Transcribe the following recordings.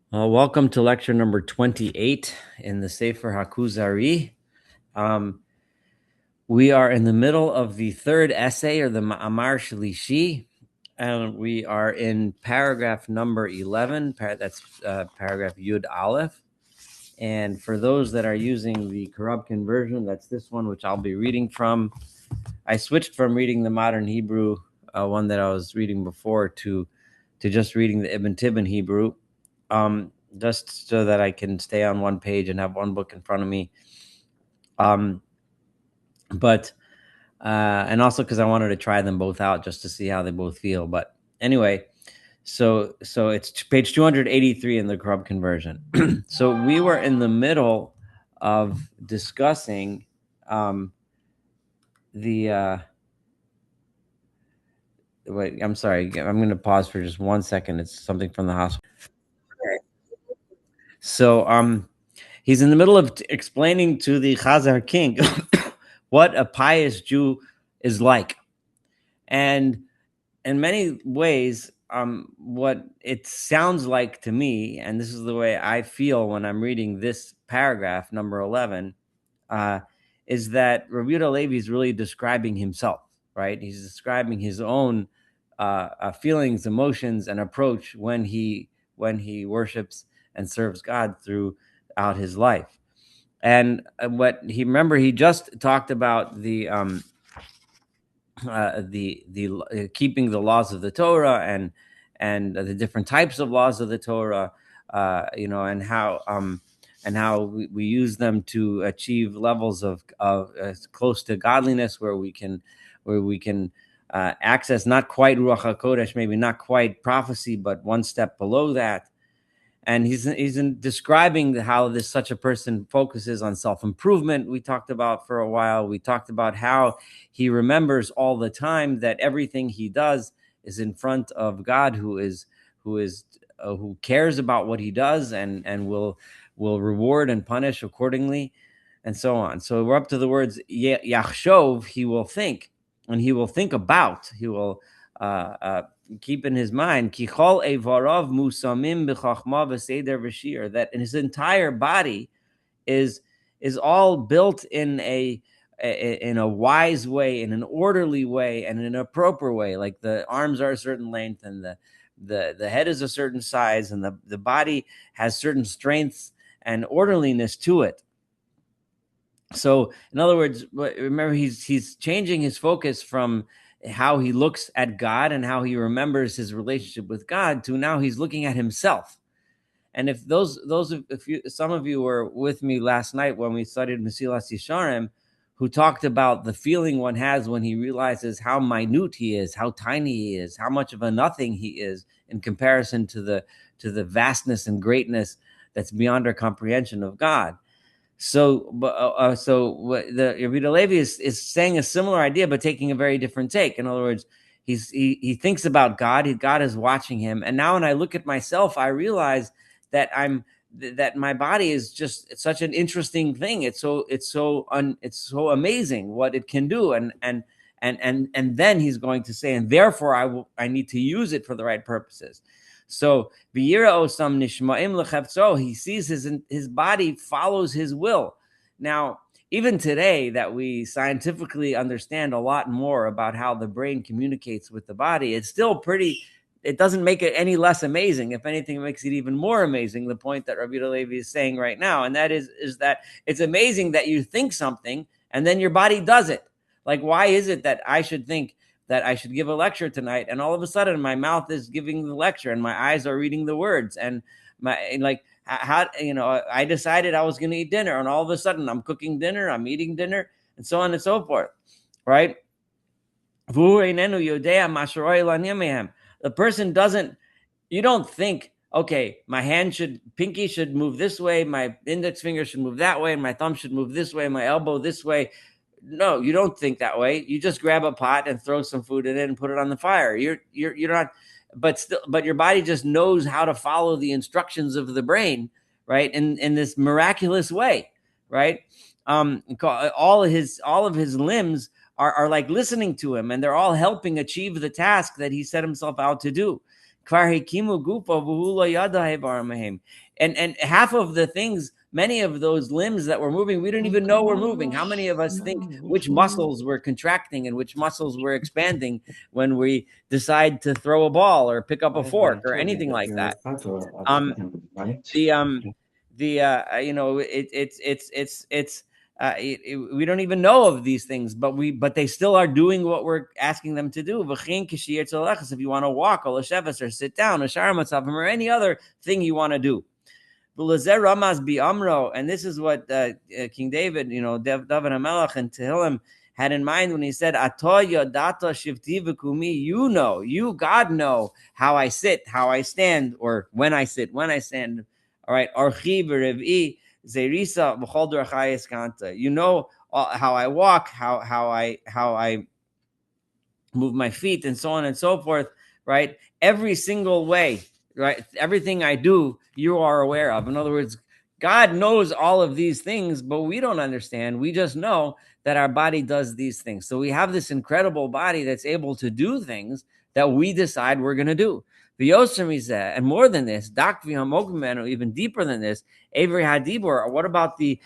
Welcome to lecture number 28 in the Sefer HaKuzari. Um, we are in the middle of the third essay, or the Ma'amar Shlishi, and we are in paragraph number 11. That's paragraph Yud Aleph. And for those that are using the corrupt conversion, that's this one, which I'll be reading from. I switched from reading the modern Hebrew, one that I was reading before, to just reading the Ibn Tibbon Hebrew. Just so that I can stay on one page and have one book in front of me. But and also because I wanted to try them both out just to see how they both feel. But anyway, so it's page 283 in the corrupt conversion. So we were in the middle of discussing the wait, I'm sorry, I'm going to pause for just 1 second. It's something from the hospital. Okay. So he's in the middle of explaining to the Khazar king what a pious Jew is like. And in many ways, what it sounds like to me, and this is the way I feel when I'm reading this paragraph, number 11, uh, is that Rabbi Yehuda Levi is really describing himself, right? He's describing his own feelings, emotions, and approach when he worships and serves God throughout his life. And what he just talked about the keeping the laws of the Torah and the different types of laws of the Torah, and how we use them to achieve levels of close to godliness, where we can access not quite Ruach HaKodesh, maybe not quite prophecy, but one step below that. And he's describing how this such a person focuses on self-improvement. We talked about for a while. We talked about how he remembers all the time that everything he does is in front of God, who cares about what he does and will reward and punish accordingly, and so on. So we're up to the words Yachshov. He will think, and he will think about. He will keep in his mind Kichol Evarav Musamim B'Chachma V'Seder V'Shir, that in his entire body is all built in a wise way, in an orderly way, and in an appropriate way. Like the arms are a certain length, and the head is a certain size, and the body has certain strengths and orderliness to it. So, in other words, remember, he's changing his focus from how he looks at God and how he remembers his relationship with God to now he's looking at himself. And if some of you were with me last night when we studied Mesilas Yesharim, who talked about the feeling one has when he realizes how minute he is, how tiny he is, how much of a nothing he is in comparison to the vastness and greatness that's beyond our comprehension of God. So, the Rabbi Levi is saying a similar idea, but taking a very different take. In other words, he thinks about God. God is watching him, and now when I look at myself, I realize that that my body is just such an interesting thing. It's so amazing what it can do, and then he's going to say, and therefore I need to use it for the right purposes. So he sees his body follows his will. Now, even today that we scientifically understand a lot more about how the brain communicates with the body, it doesn't make it any less amazing. If anything, it makes it even more amazing. The point that Rabbi Levi is saying right now, and that is that it's amazing that you think something and then your body does it. Like, why is it that I should think that I should give a lecture tonight, and all of a sudden my mouth is giving the lecture and my eyes are reading the words, and how I decided I was going to eat dinner, and all of a sudden I'm cooking dinner, I'm eating dinner, and so on and so forth, right? The person doesn't, you don't think, okay, my pinky should move this way, my index finger should move that way, and my thumb should move this way, my elbow this way. No, you don't think that way. You just grab a pot and throw some food in it and put it on the fire. You're not, but your body just knows how to follow the instructions of the brain, right? In this miraculous way, right? All of his limbs are like listening to him, and they're all helping achieve the task that he set himself out to do. And half of the things, many of those limbs that were moving, we didn't even know were moving. How many of us think which muscles were contracting and which muscles were expanding when we decide to throw a ball or pick up a fork or anything like that? Um, the we don't even know of these things, but they still are doing what we're asking them to do. If you want to walk or sit down or any other thing you want to do. And this is what King David, David HaMelech and Tehillim had in mind when he said, you, God, know how I sit, how I stand, or when I sit, when I stand. All right. You know how I walk, how I move my feet, and so on and so forth, right? Every single way, right? Everything I do, you are aware of. In other words, God knows all of these things, but we don't understand. We just know that our body does these things. So we have this incredible body that's able to do things that we decide we're going to do. And more than this, even deeper than this, Avery Hadibor. What about the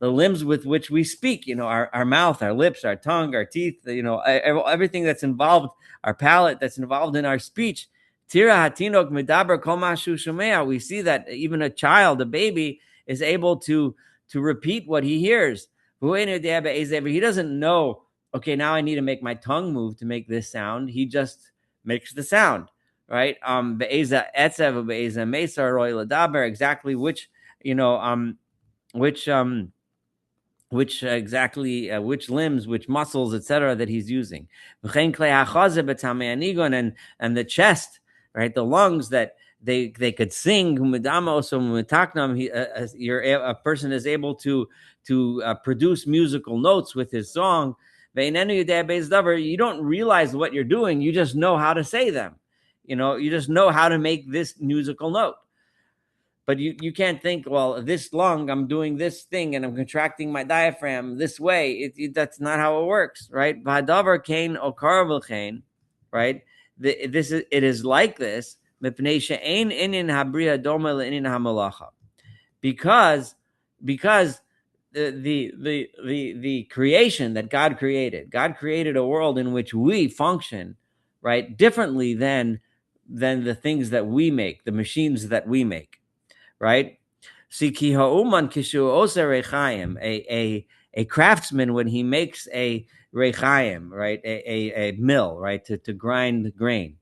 limbs with which we speak, our mouth, our lips, our tongue, our teeth, everything that's involved, our palate that's involved in our speech. Tira hatinok medaber kol mashu shomea. We see that even a child, a baby, is able to repeat what he hears. He doesn't know, okay, now I need to make my tongue move to make this sound. He just makes the sound, right? Exactly which limbs, which muscles, etc., that he's using, and the chest, right, the lungs that they could sing. A person is able to produce musical notes with his song. You don't realize what you're doing. You just know how to say them. You just know how to make this musical note. But you can't think, well, this lung, I'm doing this thing and I'm contracting my diaphragm this way. That's not how it works, right? Right? It is like this because the creation that God created a world in which we function, right, differently than the things that we make, the machines that we make. Right? See, a craftsman, when he makes a rechaim, right, a mill, right, to grind grain.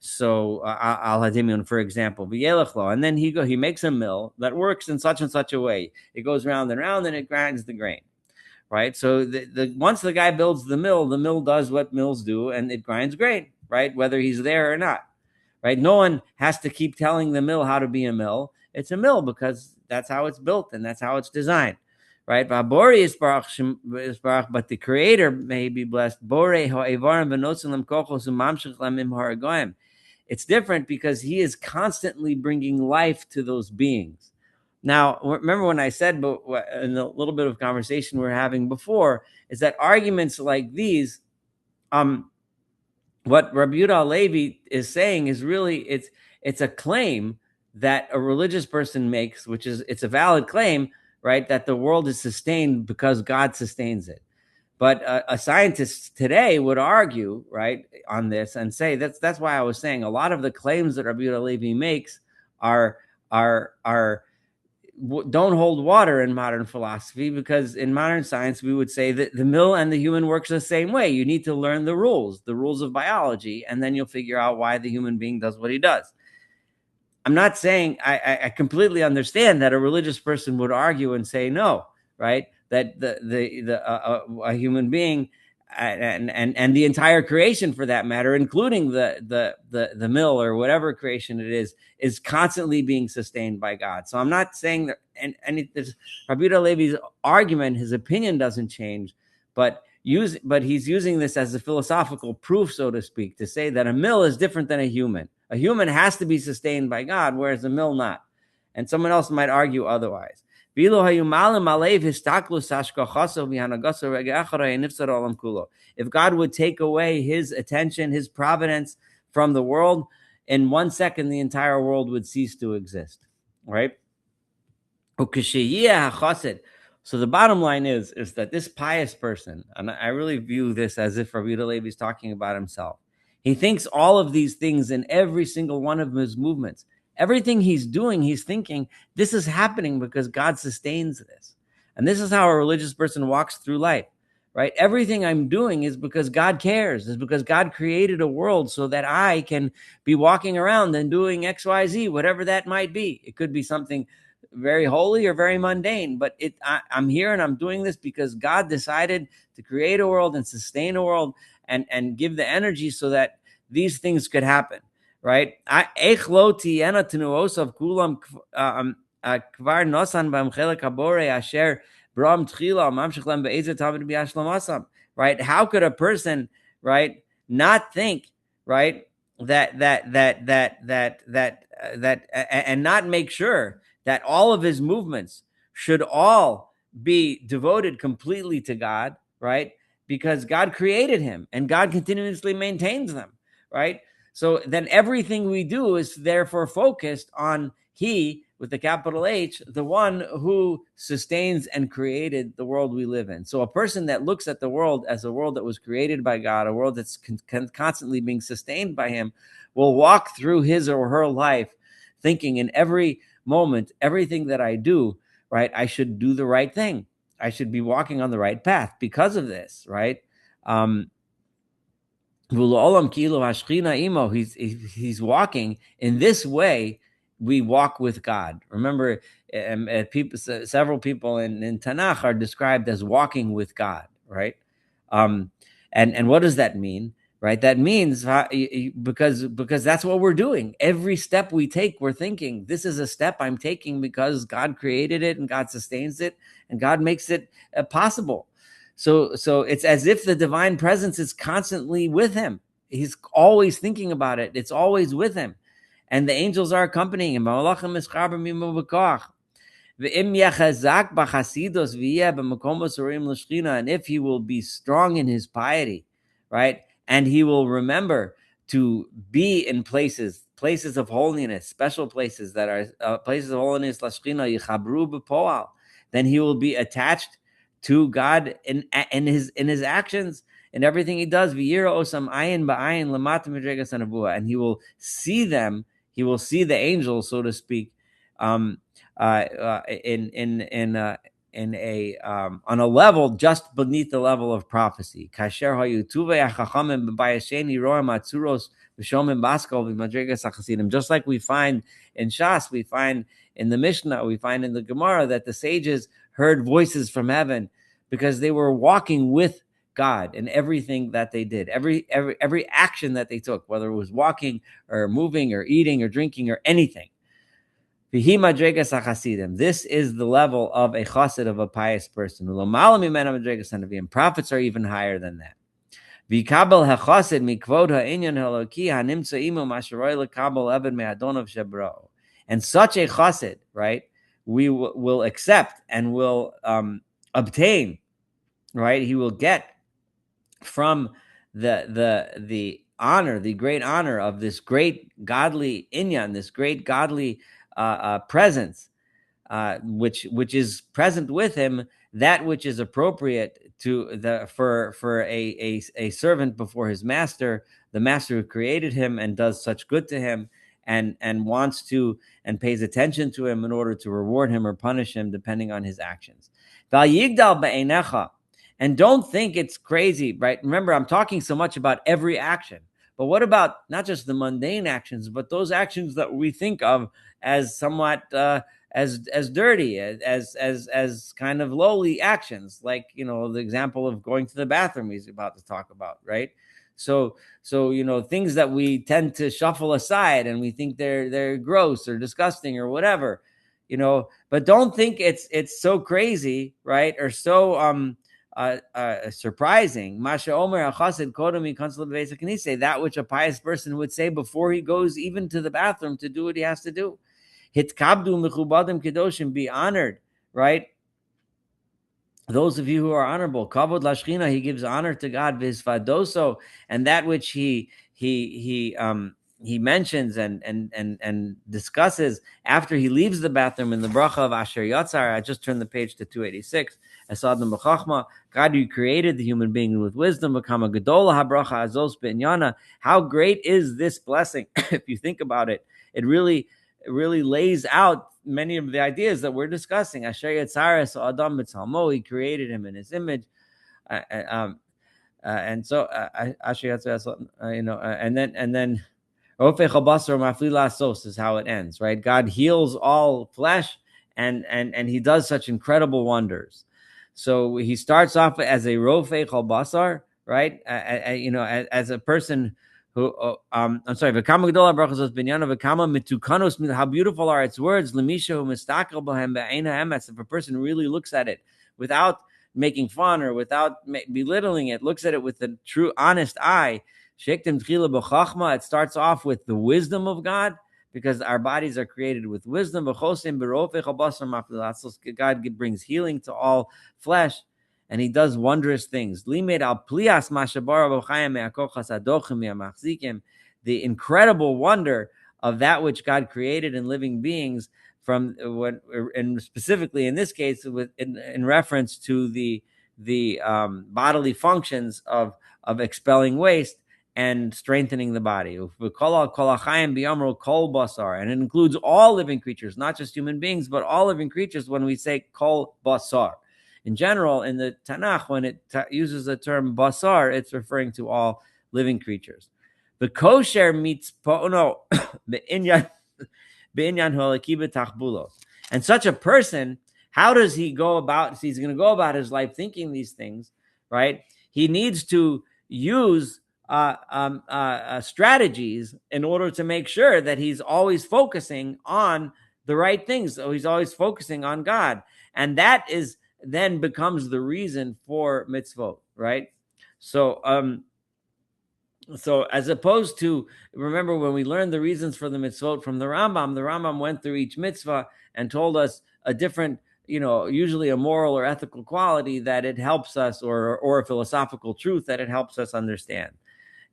So al hadimion, for example, and then he makes a mill that works in such and such a way. It goes round and round, and it grinds the grain. Right. So once the guy builds the mill does what mills do, and it grinds grain, right, whether he's there or not. Right. No one has to keep telling the mill how to be a mill. It's a mill because that's how it's built and that's how it's designed, right? But the Creator may be blessed. It's different because He is constantly bringing life to those beings. Now, remember when I said, but in the little bit of conversation we were having before, is that arguments like these, what Rabbi Yehuda Halevi is saying is really it's a claim that a religious person makes, which is, it's a valid claim, right, that the world is sustained because God sustains it. But a scientist today would argue, right, on this and say that's why I was saying a lot of the claims that Rabbi Yehuda Halevi makes are don't hold water in modern philosophy, because in modern science we would say that the mill and the human works the same way. You need to learn the rules of biology, and then you'll figure out why the human being does what he does. I'm not saying I completely understand that a religious person would argue and say no, right? That a human being and the entire creation, for that matter, including the mill or whatever creation it is constantly being sustained by God. So I'm not saying that, and Rabbi Yehuda Halevi's argument, his opinion doesn't change, but he's using this as a philosophical proof, so to speak, to say that a mill is different than a human. A human has to be sustained by God, whereas a mill not. And someone else might argue otherwise. If God would take away His attention, His providence from the world, in 1 second, the entire world would cease to exist, right? So the bottom line is that this pious person, and I really view this as if Rabbi Levi is talking about himself. He thinks all of these things in every single one of his movements. Everything he's doing, he's thinking, this is happening because God sustains this. And this is how a religious person walks through life, right? Everything I'm doing is because God cares, is because God created a world so that I can be walking around and doing XYZ, whatever that might be. It could be something very holy or very mundane, but I'm here and I'm doing this because God decided to create a world and sustain a world and give the energy so that these things could happen, right? Right? How could a person, right, not think, right, and not make sure that all of his movements should all be devoted completely to God, right? Because God created him and God continuously maintains them, right? So then everything we do is therefore focused on he, with the capital H, the one who sustains and created the world we live in. So a person that looks at the world as a world that was created by God, a world that's constantly being sustained by him, will walk through his or her life thinking in every moment, everything that I do, right, I should do the right thing. I should be walking on the right path because of this, right? He's walking in this way. We walk with God. Remember, several people in Tanakh are described as walking with God, right? And what does that mean? Right, that means because that's what we're doing. Every step we take, we're thinking, this is a step I'm taking because God created it and God sustains it and God makes it possible. So it's as if the divine presence is constantly with him. He's always thinking about it. It's always with him, and the angels are accompanying him. And if he will be strong in his piety, right, and he will remember to be in places of holiness, special places that are places of holiness, then he will be attached to God in his actions and everything he does. And he will see them. He will see the angels, so to speak, in a on a level just beneath the level of prophecy. Just like we find in Shas, we find in the Mishnah, we find in the Gemara that the sages heard voices from heaven because they were walking with God in everything that they did, every action that they took, whether it was walking or moving or eating or drinking or anything. This is the level of a chassid, of a pious person. Prophets are even higher than that. And such a chassid, right, we will accept and will obtain, right? He will get from the honor, the great honor of this great godly inyan, this great godly presence, which is present with him, that which is appropriate to for a servant before his master, the master who created him and does such good to him, and wants to and pays attention to him in order to reward him or punish him depending on his actions. And don't think it's crazy, right? Remember, I'm talking so much about every action, but what about not just the mundane actions, but those actions that we think of as somewhat as dirty, as kind of lowly actions, like, the example of going to the bathroom he's about to talk about, right? So things that we tend to shuffle aside and we think they're gross or disgusting or whatever, but don't think it's so crazy, right? Or so surprising. That which a pious person would say before he goes even to the bathroom to do what he has to do. Hitkabdu mechubadim kedoshim, be honored, right? those of you who are honorable, kavod lashchina, he gives honor to God, v'isvadoso, and that which he mentions and discusses after he leaves the bathroom in the bracha of Asher Yatzar. I just turned the page to 286. Esadam b'chachma, God, you created the human being with wisdom. V'kama gedola habracha azos b'inyana. How great is this blessing? If you think about it, it really lays out many of the ideas that we're discussing. Asher Yetzares Adam Mitzalmo, he created him in his image. And so Asher Yetzares, and then Rofei Chabasar Maflila Sos is how it ends, right? God heals all flesh, and he does such incredible wonders. So he starts off as a Rofei Chabasar, right? As a person who, I'm sorry, V'kama Gedola Brachos Binyana V'kama Mitukanos, how beautiful are its words, Lemisha Hu Mistakel B'hem Be'ein HaEmes, if a person really looks at it without making fun or without belittling it, looks at it with a true, honest eye, it starts off with the wisdom of God, because our bodies are created with wisdom. God brings healing to all flesh, and he does wondrous things. The incredible wonder of that which God created in living beings, from what, and specifically in this case, in reference to the bodily functions of expelling waste and strengthening the body. And it includes all living creatures, not just human beings, but all living creatures when we say kol basar. In general, in the Tanakh, when it uses the term basar, it's referring to all living creatures. The kosher meets po'no and such a person, how does he go about? He's going to go about his life thinking these things, right? He needs to use strategies in order to make sure that he's always focusing on the right things. So he's always focusing on God, and that is then becomes the reason for mitzvot, right? So as opposed to, remember when we learned the reasons for the mitzvot from the Rambam went through each mitzvah and told us a different, usually a moral or ethical quality that it helps us, or a philosophical truth that it helps us understand.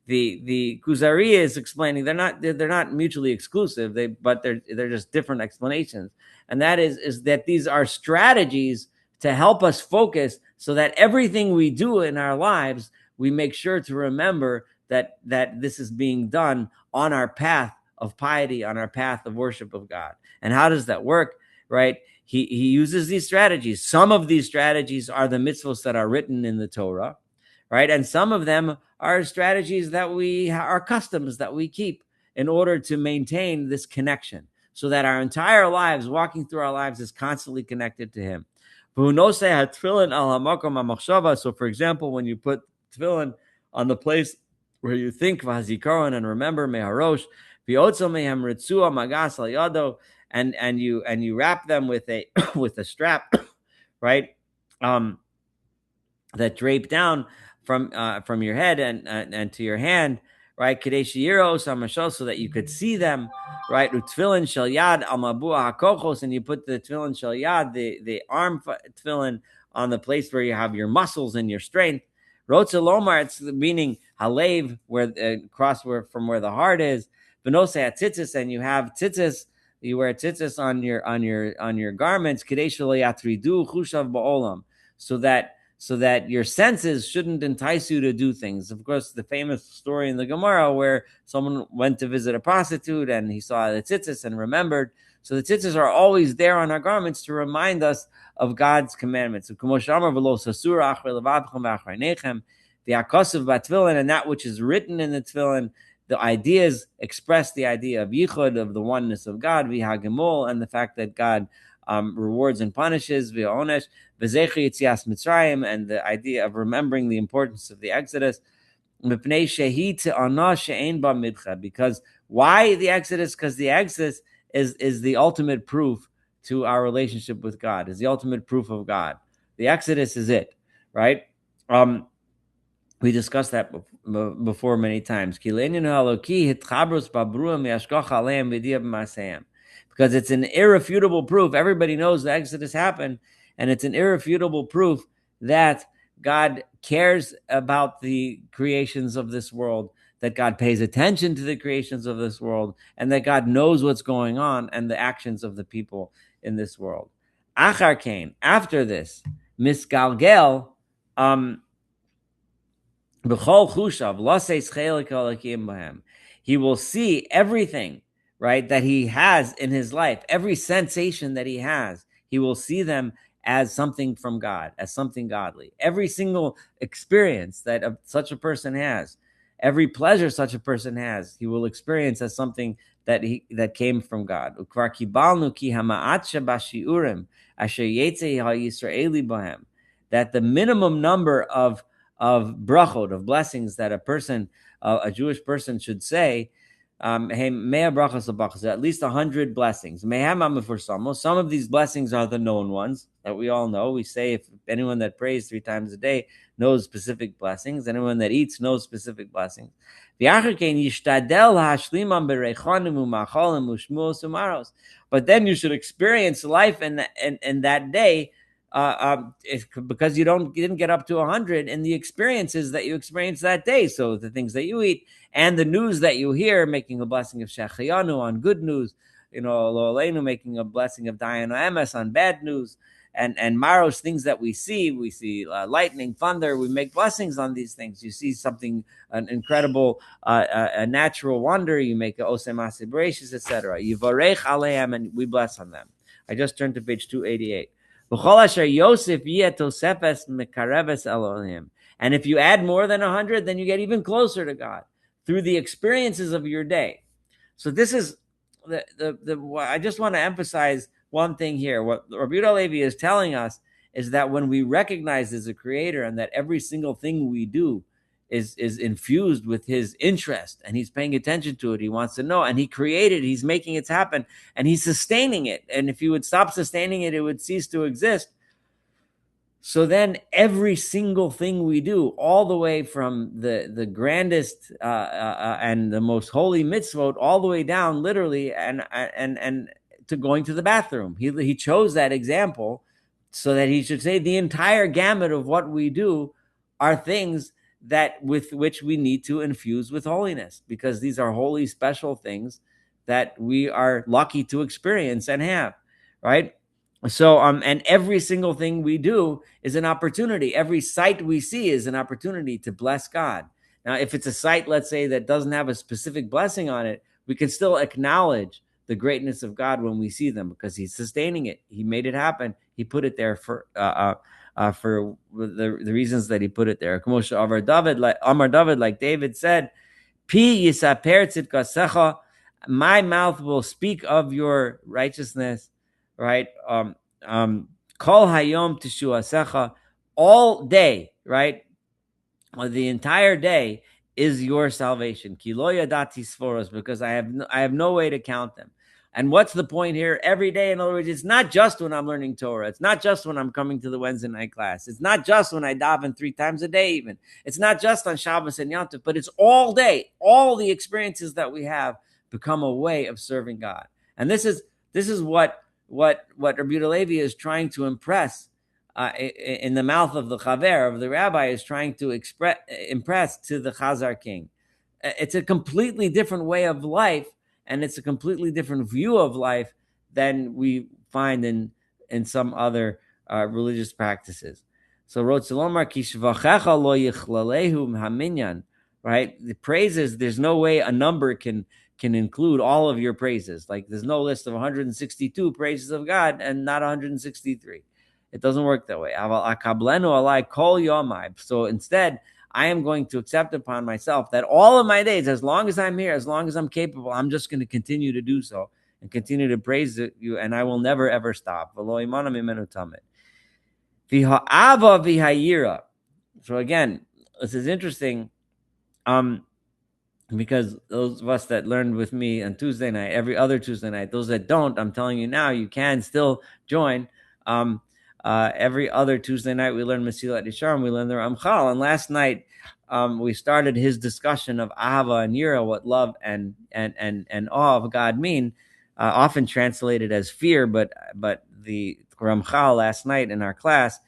The Kuzari is explaining they're not mutually exclusive, but they're just different explanations, and that is that these are strategies to help us focus, so that everything we do in our lives, we make sure to remember that this is being done on our path of piety, on our path of worship of God. And how does that work, right? He uses these strategies. Some of these strategies are the mitzvos that are written in the Torah, right? And some of them are strategies that are customs that we keep in order to maintain this connection, so that our entire lives, walking through our lives, is constantly connected to him. So for example, when you put tefillin on the place where you think v'hazikaron and remember meharosh v'otzo mehem ritzua magas al yado, and you wrap them with a with a strap, right? That drape down from your head and to your hand, right? Kadesh yiro samashos, so that you could see them, right? Utfilin shel yad al mabua hakochos, and you put the tefillin shel yad, the arm tefillin, on the place where you have your muscles and your strength. Rotza lomar, it's meaning halev, where across from where the heart is. Venose tzitzis, and you have tzitzis. You wear tzitzis on your garments. Kadesh shel yatridu chushav ba'olam, so that your senses shouldn't entice you to do things. Of course, the famous story in the Gemara where someone went to visit a prostitute and he saw the tzitzis and remembered. So the tzitzis are always there on our garments to remind us of God's commandments. And that which is written in the tefillin, the ideas express the idea of yichud, of the oneness of God, v'hagimul, and the fact that God rewards and punishes, v'onesh, v'zechi yitzias Mitzrayim, and the idea of remembering the importance of the Exodus. Because why the Exodus? Because the Exodus is the ultimate proof to our relationship with God, is the ultimate proof of God. The Exodus is it, right? We discussed that before many times. Because it's an irrefutable proof. Everybody knows the Exodus happened, and it's an irrefutable proof that God cares about the creations of this world, that God pays attention to the creations of this world, and that God knows what's going on and the actions of the people in this world. Achar Kain, after this, misgalgel, b'chol chushav laseis chelik alakim b'hem. He will see everything, right, that he has in his life, every sensation that he has. He will see them as something from God, as something godly. Every single experience that such a person has, every pleasure such a person has, he will experience as something that came from God. Ukvar kibalnu ki hama'at shabashiurim asher yetze ha'yisraeli b'hem. That the minimum number of brachot, of blessings that a Jewish person should say, hey, mea brachos l'brachos, at least 100 blessings. Some of these blessings are the known ones that we all know. We say if anyone that prays 3 times a day knows specific blessings, anyone that eats knows specific blessings. But then you should experience life in that day, because you didn't get up to 100 in the experiences that you experienced that day. So the things that you eat and the news that you hear, making a blessing of Shechayanu on good news, Lo Aleinu, making a blessing of Dayanu Emes on bad news, and Maros, things that we see lightning, thunder, we make blessings on these things. You see something, an incredible, a natural wonder, you make a Osem Aseh Bereshis, etc. Yivarech Aleim, and we bless on them. I just turned to page 288. And if you add more than 100, then you get even closer to God through the experiences of your day. So this is I just want to emphasize one thing here. What Rabbi Yehuda Levi is telling us is that when we recognize there's a creator and that every single thing we do is infused with his interest, and he's paying attention to it, he wants to know, and he created, he's making it happen, and he's sustaining it. And if he would stop sustaining it, it would cease to exist. So then every single thing we do, all the way from the grandest and the most holy mitzvot, all the way down literally and to going to the bathroom. He chose that example so that he should say the entire gamut of what we do are things that with which we need to infuse with holiness, because these are holy, special things that we are lucky to experience and have, right? So, and every single thing we do is an opportunity. Every sight we see is an opportunity to bless God. Now, if it's a sight, let's say, that doesn't have a specific blessing on it, we can still acknowledge the greatness of God when we see them, because he's sustaining it. He made it happen. He put it there for the reasons that he put it there. Amar David, like David said, Pi yisaper tzidkasecha, my mouth will speak of your righteousness, right? Kol hayom teshuasecha, all day, right? The entire day is your salvation. Ki lo yadati sforos, because I have no way to count them. And what's the point here? Every day, in other words, it's not just when I'm learning Torah. It's not just when I'm coming to the Wednesday night class. It's not just when I daven 3 times a day even. It's not just on Shabbos and Yom Tov, but it's all day. All the experiences that we have become a way of serving God. And this is what Rabbi Yehuda Levi is trying to impress in the mouth of the Chaver, of the rabbi, is trying to impress to the Chazar king. It's a completely different way of life, and it's a completely different view of life than we find in some other religious practices. So, Rotzilomar kishvachecha lo yichlalehu haminyan, right? The praises, there's no way a number can include all of your praises. Like there's no list of 162 praises of God and not 163. It doesn't work that way. So instead, I am going to accept upon myself that all of my days, as long as I'm here, as long as I'm capable, I'm just going to continue to do so and continue to praise you, and I will never, ever stop. So again, this is interesting. Because those of us that learned with me on Tuesday night, every other Tuesday night, those that don't, I'm telling you now, you can still join. Every other Tuesday night, we learn Mesilat Yesharim, we learn the Ramchal. And last night, we started his discussion of Ahava and Yira, what love and awe of God mean, often translated as fear, but the Ramchal last night in our class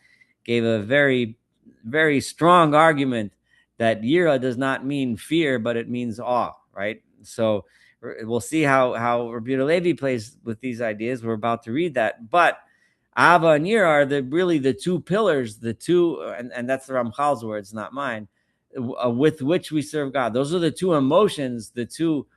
gave a very, very strong argument that yira does not mean fear, but it means awe, right? So we'll see how Rabbi Levi plays with these ideas. We're about to read that, but Ava and Yira are really the two pillars, the two, and that's the Ramchal's words, not mine, with which we serve God. Those are the two emotions, the two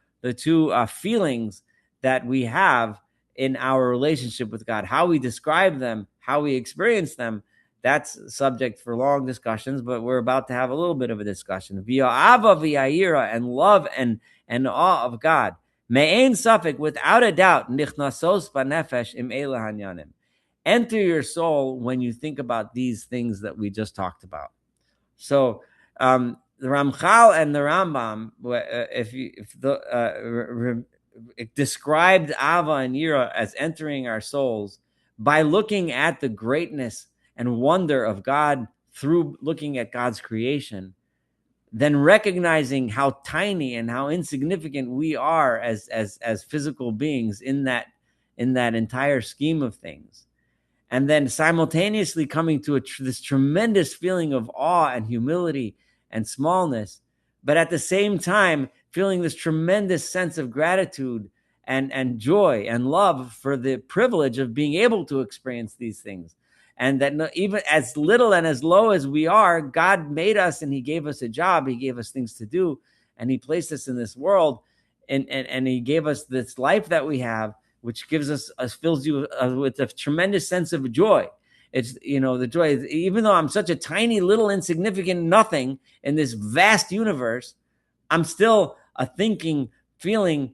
feelings that we have in our relationship with God. How we describe them, how we experience them, that's subject for long discussions, but we're about to have a little bit of a discussion. Via Ava, via Yira, and love and awe of God. Me'ein safek, without a doubt, nichnasos banefesh im eila hanyanim. Enter your soul when you think about these things that we just talked about. So the Ramchal and the Rambam, it described Ava and Yira as entering our souls by looking at the greatness and wonder of God through looking at God's creation, then recognizing how tiny and how insignificant we are as physical beings in that entire scheme of things, and then simultaneously coming to this tremendous feeling of awe and humility and smallness, but at the same time feeling this tremendous sense of gratitude and joy and love for the privilege of being able to experience these things. And that even as little and as low as we are, God made us and he gave us a job. He gave us things to do, and he placed us in this world, and he gave us this life that we have, which gives us, fills you with a tremendous sense of joy. It's, the joy, even though I'm such a tiny, little, insignificant nothing in this vast universe, I'm still a thinking, feeling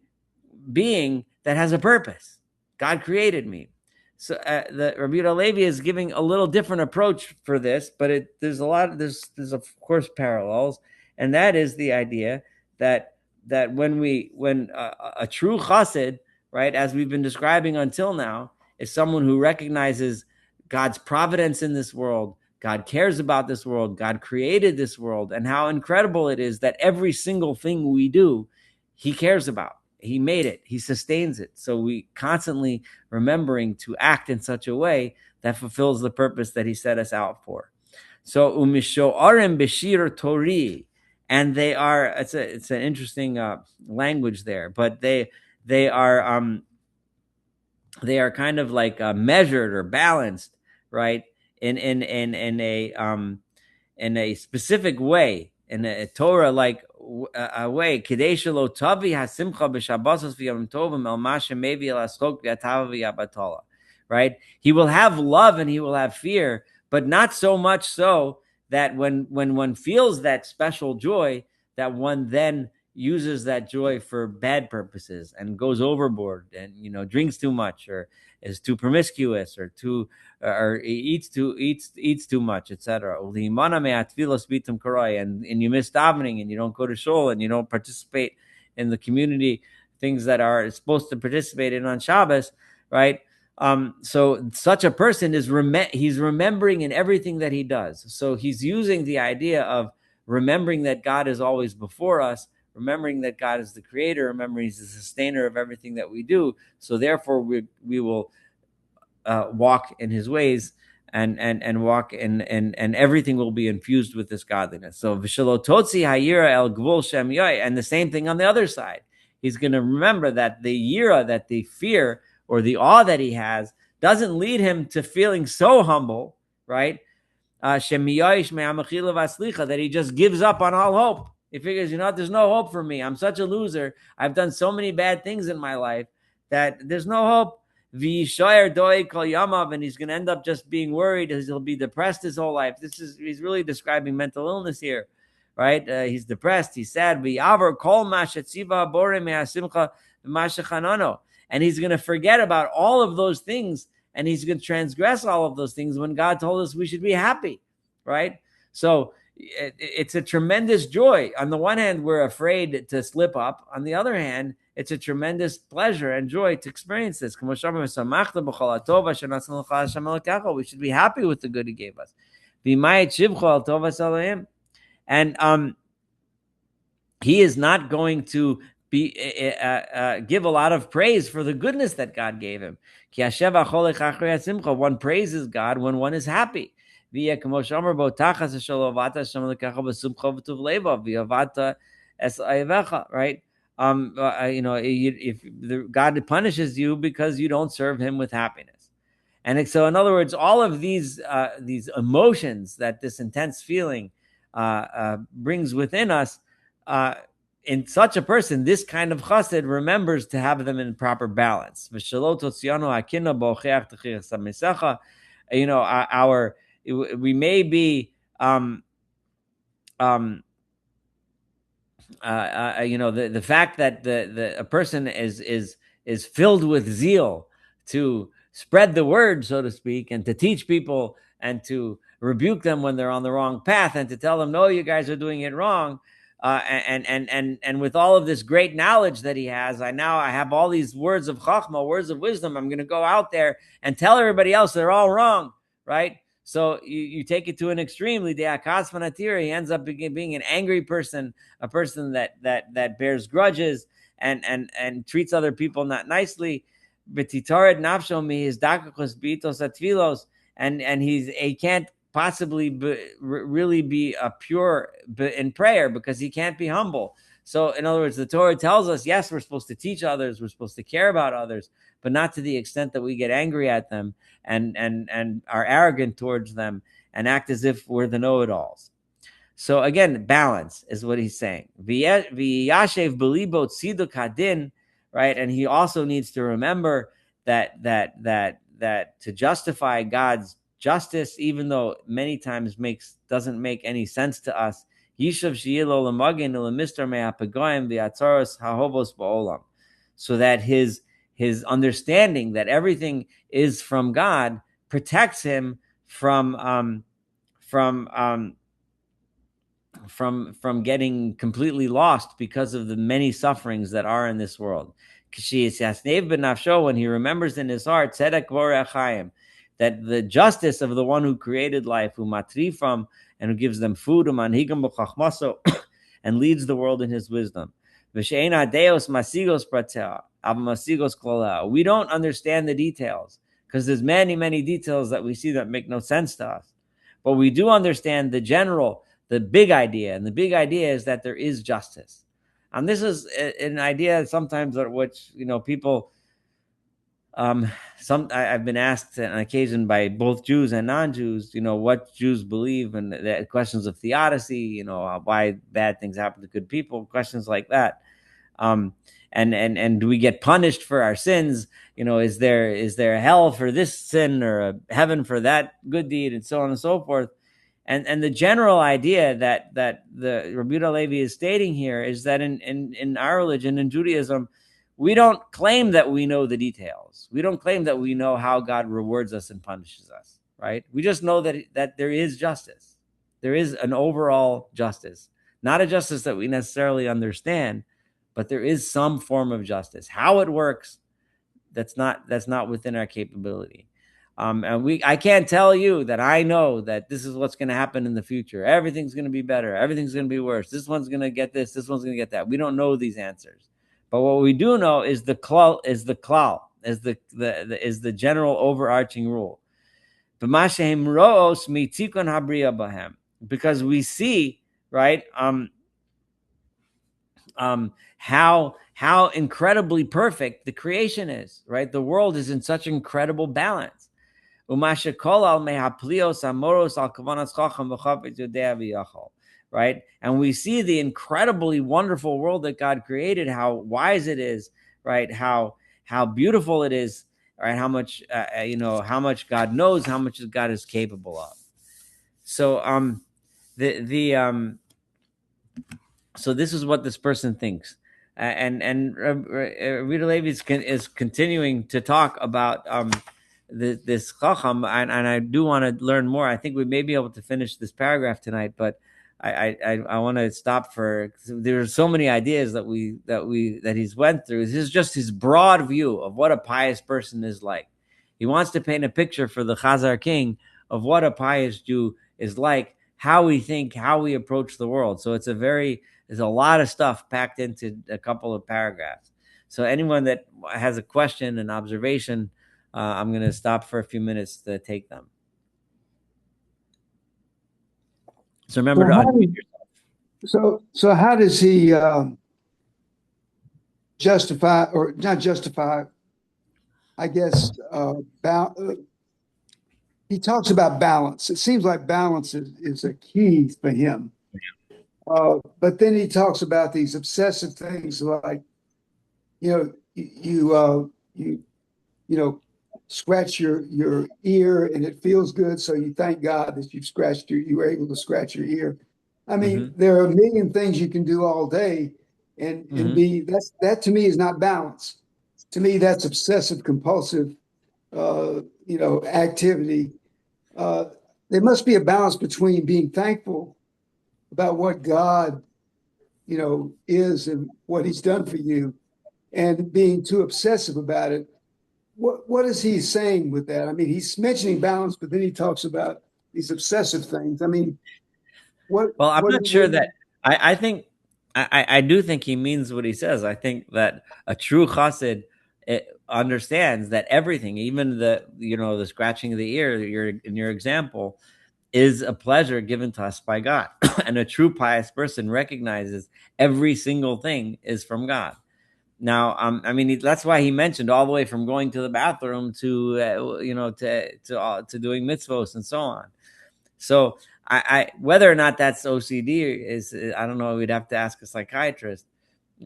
being that has a purpose. God created me. So the Rabbi Levi is giving a little different approach for this, but there's of course parallels, and that is the idea that when a true chassid, right, as we've been describing until now, is someone who recognizes God's providence in this world. God cares about this world. God created this world, and how incredible it is that every single thing we do, he cares about. He made it. He sustains it. So we constantly remembering to act in such a way that fulfills the purpose that he set us out for. So umishoarim b'shir tori, and they are. It's an interesting language there, but they are kind of like measured or balanced, right? In a specific way, in a Torah like a way. Right? He will have love and he will have fear, but not so much so that when one feels that special joy, that one then uses that joy for bad purposes and goes overboard and drinks too much, or is too promiscuous, or eats too much, etc. And you miss davening, and you don't go to shul, and you don't participate in the community things that are supposed to participate in on Shabbos, right? So such a person is he's remembering in everything that he does. So he's using the idea of remembering that God is always before us, remembering that God is the creator, remembering he's the sustainer of everything that we do. So therefore we will walk in his ways, and walk and everything will be infused with this godliness. So v'shalototzi hayira el gvul shem yoy, and the same thing on the other side. He's going to remember that the yira, that the fear or the awe that he has, doesn't lead him to feeling so humble, right? That he just gives up on all hope. He figures, there's no hope for me. I'm such a loser. I've done so many bad things in my life that there's no hope. And he's going to end up just being worried. He'll be depressed his whole life. He's really describing mental illness here, right? He's depressed. He's sad. And he's going to forget about all of those things, and he's going to transgress all of those things when God told us we should be happy, right? So it's a tremendous joy. On the one hand, we're afraid to slip up. On the other hand, it's a tremendous pleasure and joy to experience this. We should be happy with the good he gave us. And he is not going to give a lot of praise for the goodness that God gave him. One praises God when one is happy. V'yeh k'mo she'amar bo tachas shelo avata Hashem Elokecha b'simcha v'tuv leva v'yavata es ohevecha, right? If God punishes you because you don't serve Him with happiness, and so in other words, all of these emotions that this intense feeling brings within us, in such a person, this kind of chesed remembers to have them in proper balance. Our we may be the fact that a person is filled with zeal to spread the word, so to speak, and to teach people and to rebuke them when they're on the wrong path and to tell them, no, you guys are doing it wrong. And with all of this great knowledge that he has, I have all these words of chachma, words of wisdom. I'm going to go out there and tell everybody else they're all wrong, right? So you take it to an extreme. He ends up being an angry person, a person that bears grudges and treats other people not nicely. And he can't possibly really be pure in prayer because he can't be humble. So in other words, the Torah tells us, yes, we're supposed to teach others, we're supposed to care about others, but not to the extent that we get angry at them and are arrogant towards them and act as if we're the know-it-alls. So again, balance is what he's saying. V'yashev b'libo tziduk hadin, right? And he also needs to remember that to justify God's justice, even though many times doesn't make any sense to us. Yishav sheyilo lemagin ulemister me'apagoyim v'atzaros hahovos ba'olam, so that his understanding that everything is from God protects him from getting completely lost because of the many sufferings that are in this world. When he remembers in his heart that the justice of the one who created life, who matri from and who gives them food, and leads the world in his wisdom. We don't understand the details because there's many, many details that we see that make no sense to us. But we do understand the big idea. And the big idea is that there is justice. And this is an idea sometimes that which, people, I've been asked on occasion by both Jews and non-Jews, what Jews believe, and the questions of theodicy, why bad things happen to good people, questions like that. And do we get punished for our sins? Is there a hell for this sin or a heaven for that good deed, and so on and so forth? And the general idea that the Rabbi Yehuda Levi is stating here is that in our religion, in Judaism, we don't claim that we know the details. We don't claim that we know how God rewards us and punishes us, right? We just know that there is justice. There is an overall justice, not a justice that we necessarily understand, but there is some form of justice. How it works, that's not within our capability. I can't tell you that I know that this is what's going to happen in the future. Everything's going to be better. Everything's going to be worse. This one's going to get this. This one's going to get that. We don't know these answers. But what we do know is the klal, is the general overarching rule. Because we see, right, how incredibly perfect the creation is, right? The world is in such incredible balance. Right? And we see the incredibly wonderful world that God created, how wise it is, right? How beautiful it is, right? How much how much God knows, how much God is capable of. So so this is what this person thinks, and Rita Levi is continuing to talk about this chacham, and I do want to learn more. I think we may be able to finish this paragraph tonight, but I want to stop there are so many ideas that he's went through. This is just his broad view of what a pious person is like. He wants to paint a picture for the Chazar king of what a pious Jew is like, how we think, how we approach the world. So there's a lot of stuff packed into a couple of paragraphs. So anyone that has a question, an observation, I'm going to stop for a few minutes to take them. So remember to unmute yourself. So how does he justify or not justify? I guess he talks about balance. It seems like balance is a key for him. But then he talks about these obsessive things like you you know scratch your ear and it feels good, so you thank God that you were able to scratch your ear. I mean, Mm-hmm. there are a million things you can do all day, and Mm-hmm. be that to me is not balance. To me, that's obsessive compulsive, activity. Uh, there must be a balance between being thankful about what God, is and what He's done for you, and being too obsessive about it. What is he saying with that? I mean, he's mentioning balance, but then he talks about these obsessive things. I mean, what Well, I'm what not what sure that I think I do think he means what he says. I think that a true chassid understands that everything, even the scratching of the ear, in your example, is a pleasure given to us by God. And a true pious person recognizes every single thing is from God. Now, I mean, that's why he mentioned all the way from going to the bathroom to to doing mitzvos and so on. So, I whether or not that's OCD is, I don't know. We'd have to ask a psychiatrist.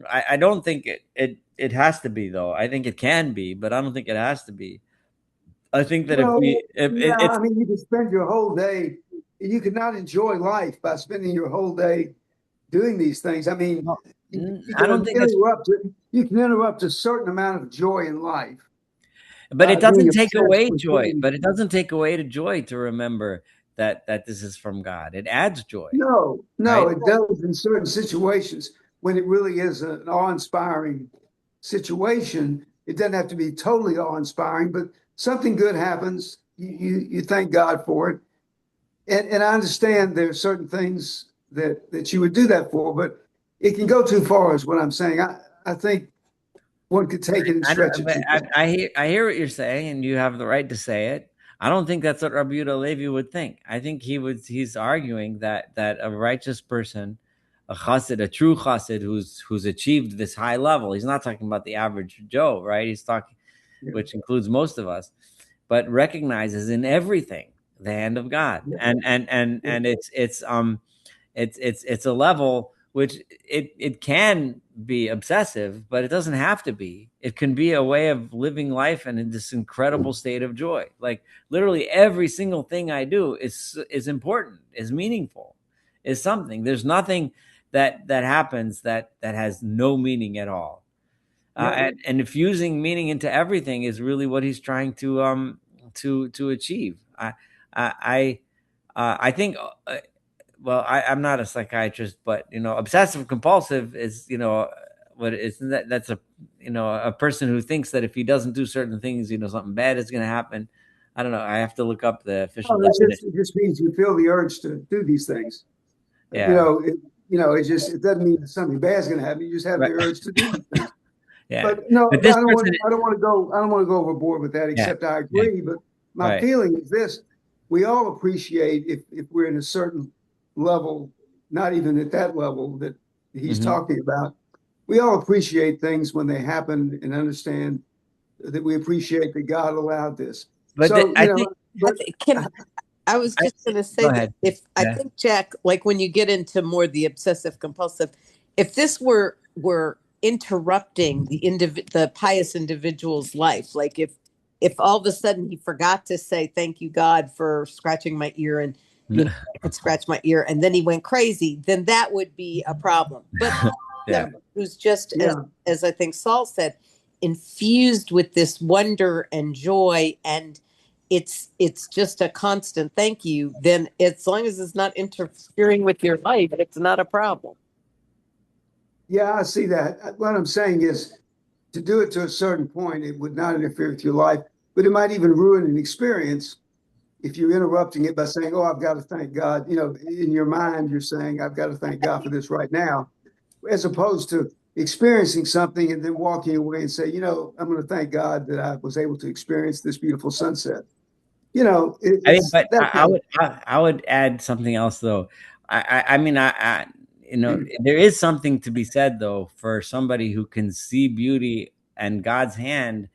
I don't think it has to be, though. I think it can be, but I don't think it has to be. I think that if well, we if yeah, it, it's I mean, you can spend your whole day. You could not enjoy life by spending your whole day doing these things. I mean, well, you I don't can think it's interrupt it. You can interrupt a certain amount of joy in life but by it being doesn't take obsessed away with joy. things. But it doesn't take away the joy to remember that this is from God. It adds joy, No, no, right? it does in certain situations when it really is an awe-inspiring situation. It doesn't have to be totally awe-inspiring, but something good happens. You thank God for it, and I understand there are certain things that you would do that for, but it can go too far, is what I'm saying. I think one could take it and I stretch don't. it But too far. I hear what you're saying, and you have the right to say it. I don't think that's what Rabbi Yehuda Levi would think. I think he's arguing that a righteous person, a chassid, a true chassid who's achieved this high level. He's not talking about the average Joe, right? He's talking, Yeah, which includes most of us, but recognizes in everything the hand of God, yeah, yeah. and it's a level which it can be obsessive, but it doesn't have to be. It can be a way of living life and in this incredible state of joy. Like literally every single thing I do is important, is meaningful, is something. There's nothing that happens that has no meaning at all. Yeah. And infusing meaning into everything is really what he's trying to achieve. I think well, I'm not a psychiatrist, but obsessive compulsive is, what isn't that's a a person who thinks that if he doesn't do certain things, something bad is going to happen. I don't know. I have to look up the official Oh, definition. it just means you feel the urge to do these things. You Yeah. know, it, it doesn't mean that something bad is going to happen. You just have the Right. urge to do these things. Yeah. But no, But this person, I don't want to go overboard with that. yeah, Except I yeah, agree. But my right. feeling is this: we all appreciate if we're in a certain level, not even at that level that he's Hmm. talking about. We all appreciate things when they happen and understand that we appreciate that God allowed this. But So I think but I was I just going to go say that ahead. if I Yeah. think Jack, like when you get into more the obsessive compulsive, if this were interrupting the pious individual's life, like if all of a sudden he forgot to say thank you God for scratching my ear and I could scratch my ear and then he went crazy, then that would be a problem. But Yeah. who's just yeah, as I think Saul said, infused with this wonder and joy and it's just a constant thank you, then as long as it's not interfering with your life, it's not a problem. yeah, I see that. What I'm saying is to do it to a certain point, it would not interfere with your life, but it might even ruin an experience if you're interrupting it by saying, "Oh, I've got to thank God." In your mind, you're saying, "I've got to thank God for this right now," as opposed to experiencing something and then walking away and say, "I'm going to thank God that I was able to experience this beautiful sunset." I mean, It's but that I kind of. would I would add something else though. I mean, there is something to be said though for somebody who can see beauty and God's hand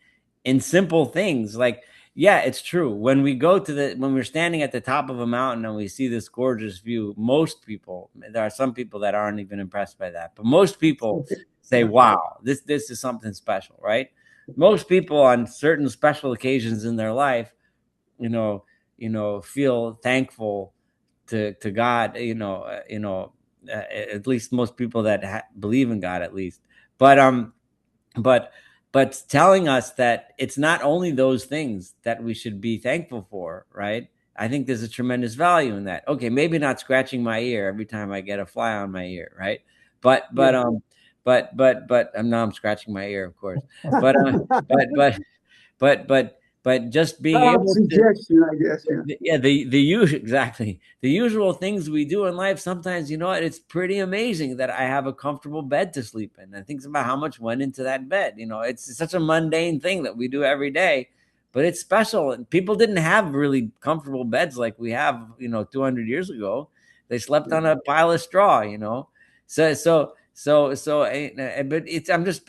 in simple things. Like, yeah, it's true. When we're standing at the top of a mountain and we see this gorgeous view, most people, there are some people that aren't even impressed by that, but most people say, wow, this is something special, right? Most people on certain special occasions in their life, you know, feel thankful to God, at least most people that believe in God, at least. But but telling us that it's not only those things that we should be thankful for, right? I think there's a tremendous value in that. Okay, maybe not scratching my ear every time I get a fly on my ear, right? But Yeah. but now I'm scratching my ear, of course. But but but but just being able to, Suggestion, I guess. Yeah. yeah, the usual, exactly, the usual things we do in life. Sometimes, it's pretty amazing that I have a comfortable bed to sleep in, and think about how much went into that bed. It's such a mundane thing that we do every day, but it's special. And people didn't have really comfortable beds like we have 200 years ago. They slept on a pile of straw. But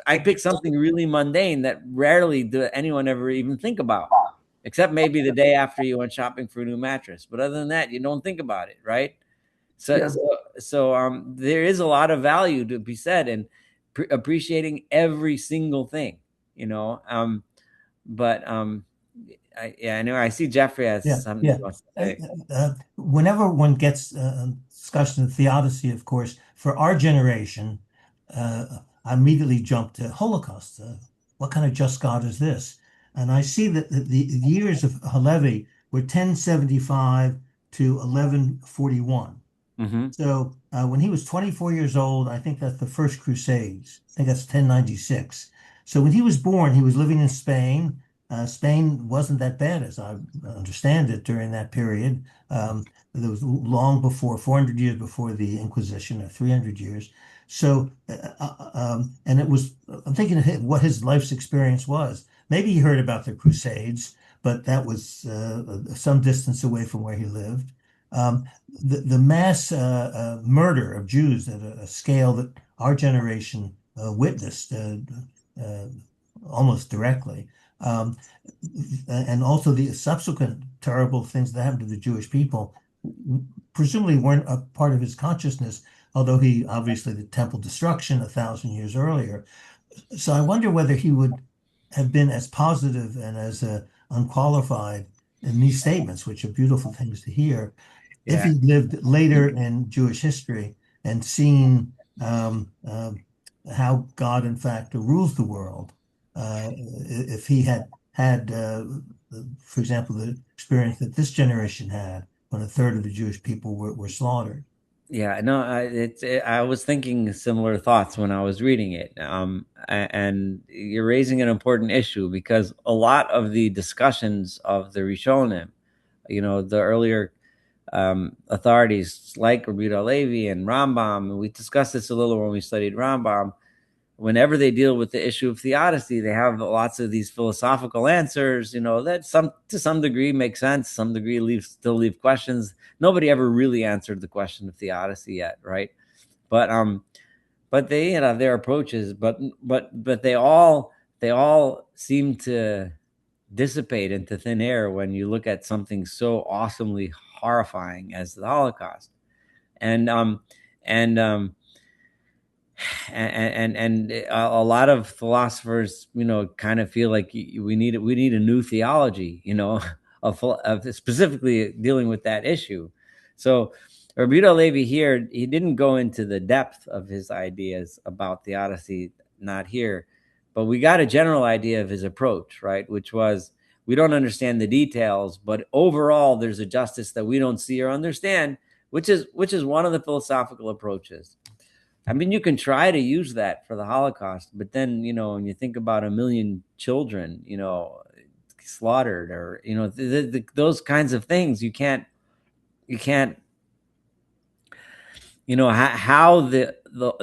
I pick something really mundane that rarely do anyone ever even think about, except maybe the day after you went shopping for a new mattress. But other than that, you don't think about it, right? So, Yeah. so, there is a lot of value to be said in appreciating every single thing, you know. But anyway, I see Jeffrey has Yeah, something yeah. he wants to say. Whenever one gets discussion of theodicy, of course, for our generation, I immediately jump to Holocaust. What kind of just God is this? And I see that the years of Halevi were 1075 to 1141. Mm-hmm. So when he was 24 years old, I think that's the First Crusades. I think that's 1096. So when he was born, he was living in Spain. Spain wasn't that bad, as I understand it, during that period. It was long before, 400 years before the Inquisition, or 300 years. So, and it was, I'm thinking of what his life's experience was. Maybe he heard about the Crusades, but that was some distance away from where he lived. The mass murder of Jews at a scale that our generation witnessed uh, almost directly, um, and also the subsequent terrible things that happened to the Jewish people, presumably weren't a part of his consciousness, although he obviously the temple destruction 1,000 years earlier. So I wonder whether he would have been as positive and as unqualified in these statements, which are beautiful things to hear, if Yeah. he lived later in Jewish history and seen how God, in fact, rules the world. If he had, for example, the experience that this generation had when a third of the Jewish people were slaughtered. Yeah, no, I was thinking similar thoughts when I was reading it. And you're raising an important issue, because a lot of the discussions of the Rishonim, the earlier authorities like Rabbi Levi and Rambam, and we discussed this a little when we studied Rambam. Whenever they deal with the issue of theodicy, they have lots of these philosophical answers, that to some degree make sense, some degree still leave questions. Nobody ever really answered the question of theodicy yet, right? But they, their approaches, but they all seem to dissipate into thin air when you look at something so awesomely horrifying as the Holocaust. And and um and a lot of philosophers, kind of feel like we need a new theology, of specifically dealing with that issue. So Rabbi Levi here, he didn't go into the depth of his ideas about theodicy, not here, but we got a general idea of his approach, right? Which was, we don't understand the details, but overall there's a justice that we don't see or understand, which is one of the philosophical approaches. I mean, you can try to use that for the Holocaust, but then, when you think about a million children, slaughtered, or, those kinds of things, you can't, how the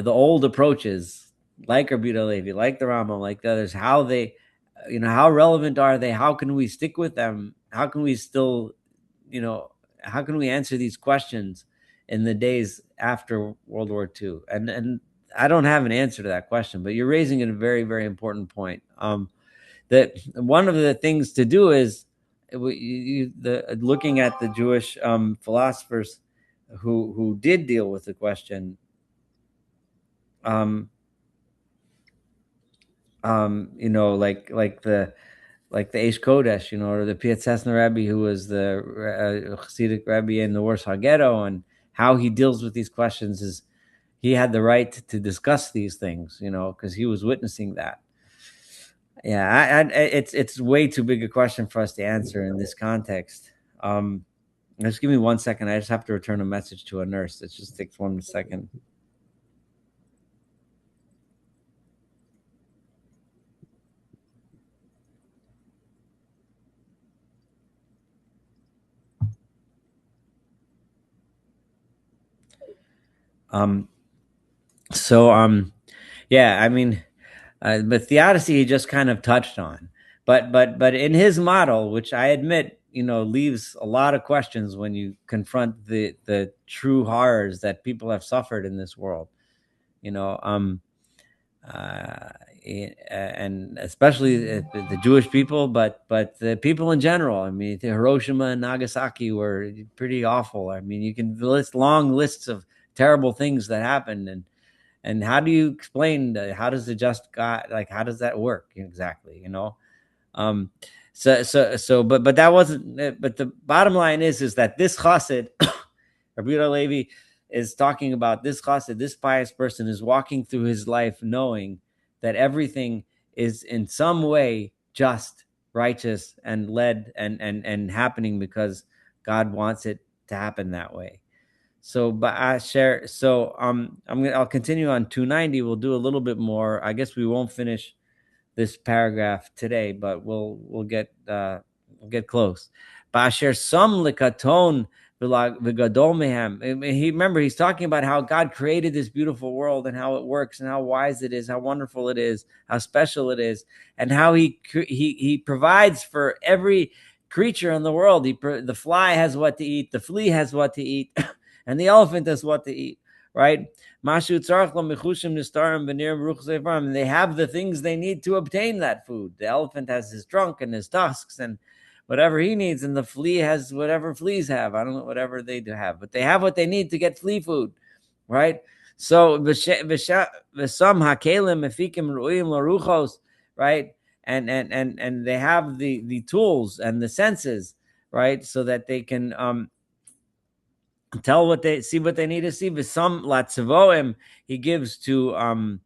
old approaches, like Rabbi Levi, like the Rambam, like the others, how they, how relevant are they? How can we stick with them? How can we still, how can we answer these questions in the days after World War II? And I don't have an answer to that question, but you're raising a very, very important point. That one of the things to do is looking at the Jewish philosophers who did deal with the question. Like the Eish Kodesh, or the Pietzesna Rebbe, who was the Hasidic Rebbe in the Warsaw Ghetto, and how he deals with these questions is he had the right to discuss these things, because he was witnessing that. Yeah, it's way too big a question for us to answer in this context. Just give me 1 second. I just have to return a message to a nurse. It just takes 1 second. Yeah, I mean, but theodicy he just kind of touched on, but in his model, which I admit, leaves a lot of questions when you confront the true horrors that people have suffered in this world, and especially the Jewish people, but the people in general. I mean, Hiroshima and Nagasaki were pretty awful. I mean, you can list long lists of terrible things that happened, and how do you explain how does the just God, like, how does that work exactly? But that wasn't. But the bottom line is that this chassid, Rabbi Yehuda Levi, is talking about this chassid, this pious person is walking through his life knowing that everything is in some way just, righteous, and led and happening because God wants it to happen that way. So, but I share. So, I'll continue on 290. We'll do a little bit more. I guess we won't finish this paragraph today, but we'll get close. But I share some likaton v'gadol mehem. He's talking about how God created this beautiful world and how it works and how wise it is, how wonderful it is, how special it is, and how he provides for every creature in the world. The fly has what to eat, the flea has what to eat. And the elephant has what to eat, right? And they have the things they need to obtain that food. The elephant has his trunk and his tusks and whatever he needs, and the flea has whatever fleas have. I don't know, whatever they do have, but they have what they need to get flea food, right? So right? And they have the tools and the senses, right? So that they can tell what they see, what they need to see. But some latzivoim he gives to a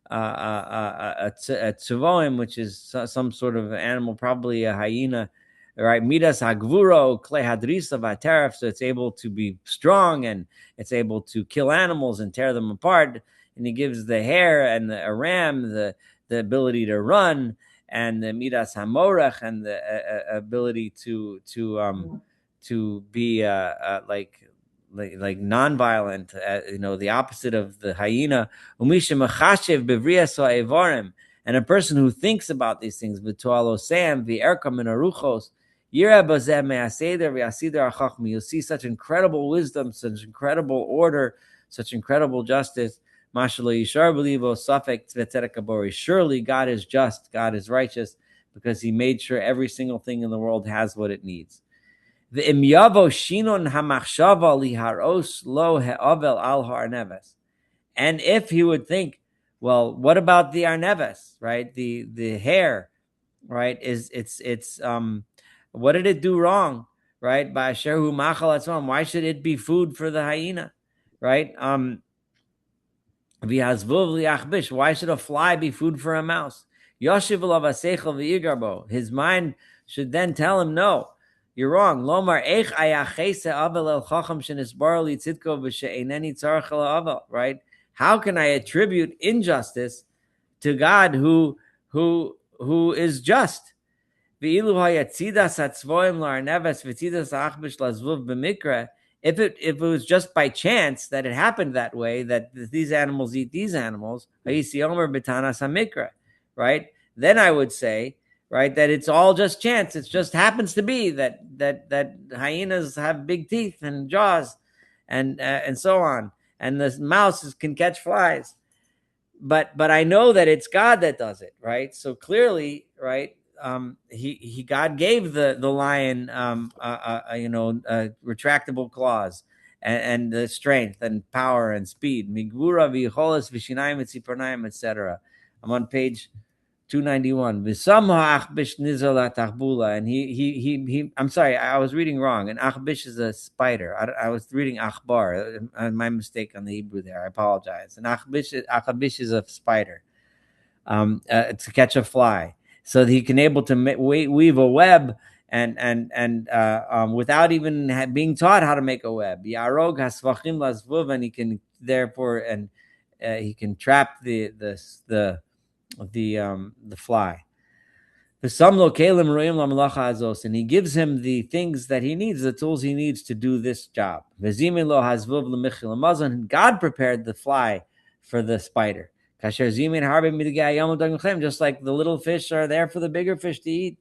tzivoim, which is some sort of animal, probably a hyena, right? Midas hagvuro kle hadrisa v'ateref, so it's able to be strong and it's able to kill animals and tear them apart. And he gives the hare and a ram the ability to run, and the midas hamorach and the ability to be like non-violent, the opposite of the hyena. And a person who thinks about these things, you'll see such incredible wisdom, such incredible order, such incredible justice. Surely God is just, God is righteous, because he made sure every single thing in the world has what it needs. And if he would think, well, what about the arneves, right? The hair, right? It's what did it do wrong, right? Why should it be food for the hyena, right? Why should a fly be food for a mouse? His mind should then tell him, no, you're wrong. Right? How can I attribute injustice to God who is just? If it was just by chance that it happened that way, that these animals eat these animals, right? Then I would say, right, that it's all just chance. It just happens to be that hyenas have big teeth and jaws, and so on. And the mouse can catch flies. But I know that it's God that does it, right? So clearly, right? He God gave the lion, retractable claws and the strength and power and speed, migvura v'yicholas v'shinayim v'tzipornayim, etc. I'm on page 291. And he I'm sorry, I was reading wrong. And achbish is a spider. I was reading achbar. My mistake on the Hebrew there. I apologize. And achbish is a spider, to catch a fly, so that he can able to weave a web and without even being taught how to make a web. Yarog hasvachim lasvuv, and he can therefore he can trap the fly. And he gives him the things that he needs, the tools he needs to do this job. And God prepared the fly for the spider. Just like the little fish are there for the bigger fish to eat.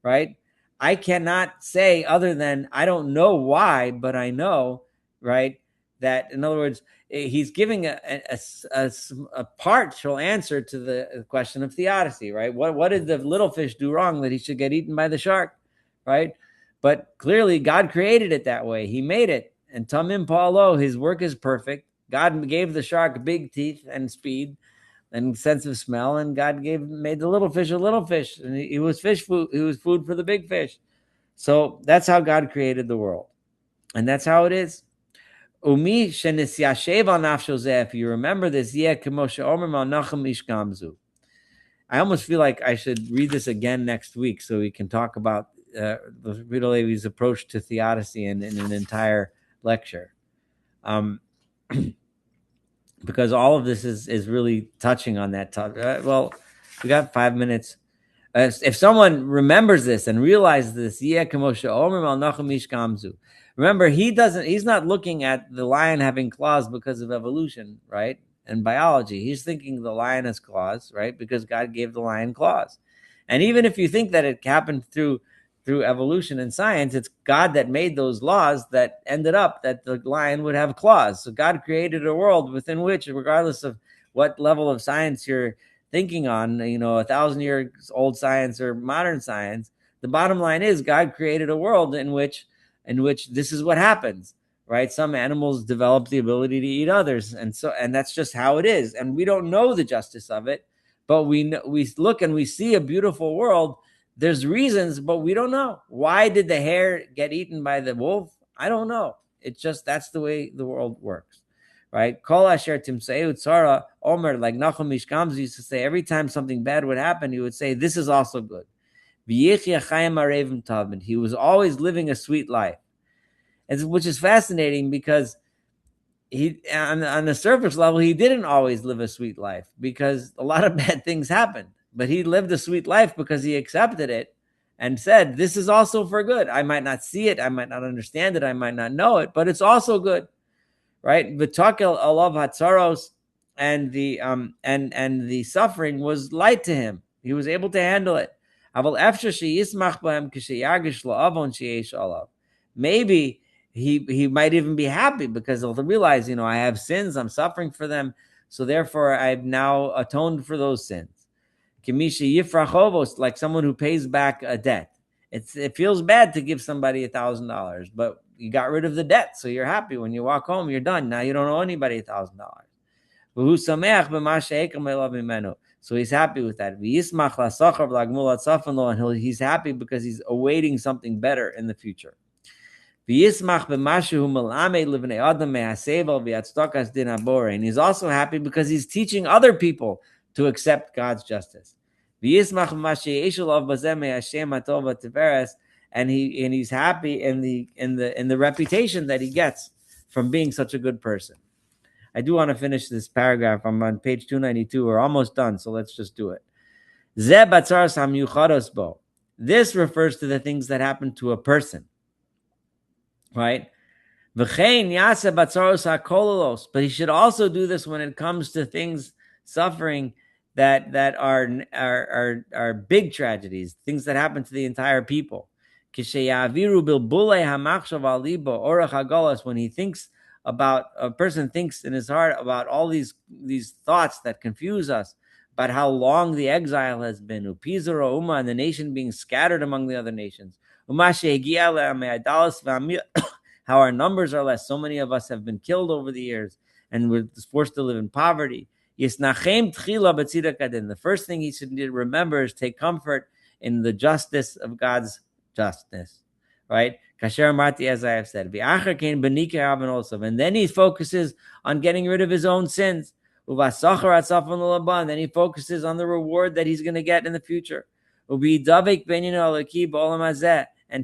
Right? I cannot say other than I don't know why, but I know, right, that in other words, he's giving a partial answer to the question of theodicy, right? What did the little fish do wrong that he should get eaten by the shark, right? But clearly God created it that way. He made it. And Tamim Pa'alo, his work is perfect. God gave the shark big teeth and speed and sense of smell, and God made the little fish a little fish, and he was fish food. He was food for the big fish. So that's how God created the world, and that's how it is. Umi shenisyashev al nafsho zeh. If you remember this, yeh kemo she'omer malnachem ish gamzu. I almost feel like I should read this again next week so we can talk about the Rita Levi's approach to theodicy in an entire lecture. Because all of this is really touching on that topic. Well, we got 5 minutes. If someone remembers this and realizes this, remember, he's not looking at the lion having claws because of evolution, right? And biology. He's thinking the lion has claws, right? Because God gave the lion claws. And even if you think that it happened through evolution and science, it's God that made those laws that ended up that the lion would have claws. So God created a world within which, regardless of what level of science you're thinking on, 1,000-year-old science or modern science, the bottom line is God created a world in which this is what happens, right? Some animals develop the ability to eat others, and that's just how it is. And we don't know the justice of it, but we look and we see a beautiful world. There's reasons, but we don't know. Why did the hare get eaten by the wolf? I don't know. It's just that's the way the world works, right? Kol asher timseu tzara omer, like Nachum Ish Gamzu used to say, every time something bad would happen, he would say, this is also good. He was always living a sweet life, which is fascinating because he, on the surface level, he didn't always live a sweet life because a lot of bad things happened. But he lived a sweet life because he accepted it and said, this is also for good. I might not see it. I might not understand it. I might not know it, but it's also good, right? V'takel alav hatzaros, and the suffering was light to him. He was able to handle it. Maybe he might even be happy because he'll realize, I have sins. I'm suffering for them. So therefore, I've now atoned for those sins. Like someone who pays back a debt. It feels bad to give somebody $1,000, but you got rid of the debt, so you're happy. When you walk home, you're done. Now you don't owe anybody $1,000. So he's happy with that. And he's happy because he's awaiting something better in the future. And he's also happy because he's teaching other people to accept God's justice. And he's happy in the reputation that he gets from being such a good person. I do want to finish this paragraph. I'm on page 292. We're almost done, so let's just do it. This refers to the things that happen to a person, right? But he should also do this when it comes to things, suffering that are big tragedies, things that happen to the entire people. When he thinks about, a person thinks in his heart about all these thoughts that confuse us, about how long the exile has been, and the nation being scattered among the other nations, how our numbers are less. So many of us have been killed over the years, and we're forced to live in poverty. The first thing he should remember is take comfort in the justice of God's justice, right? Kasher Marti, as I have said, and then he focuses on getting rid of his own sins. And then he focuses on the reward that he's going to get in the future. And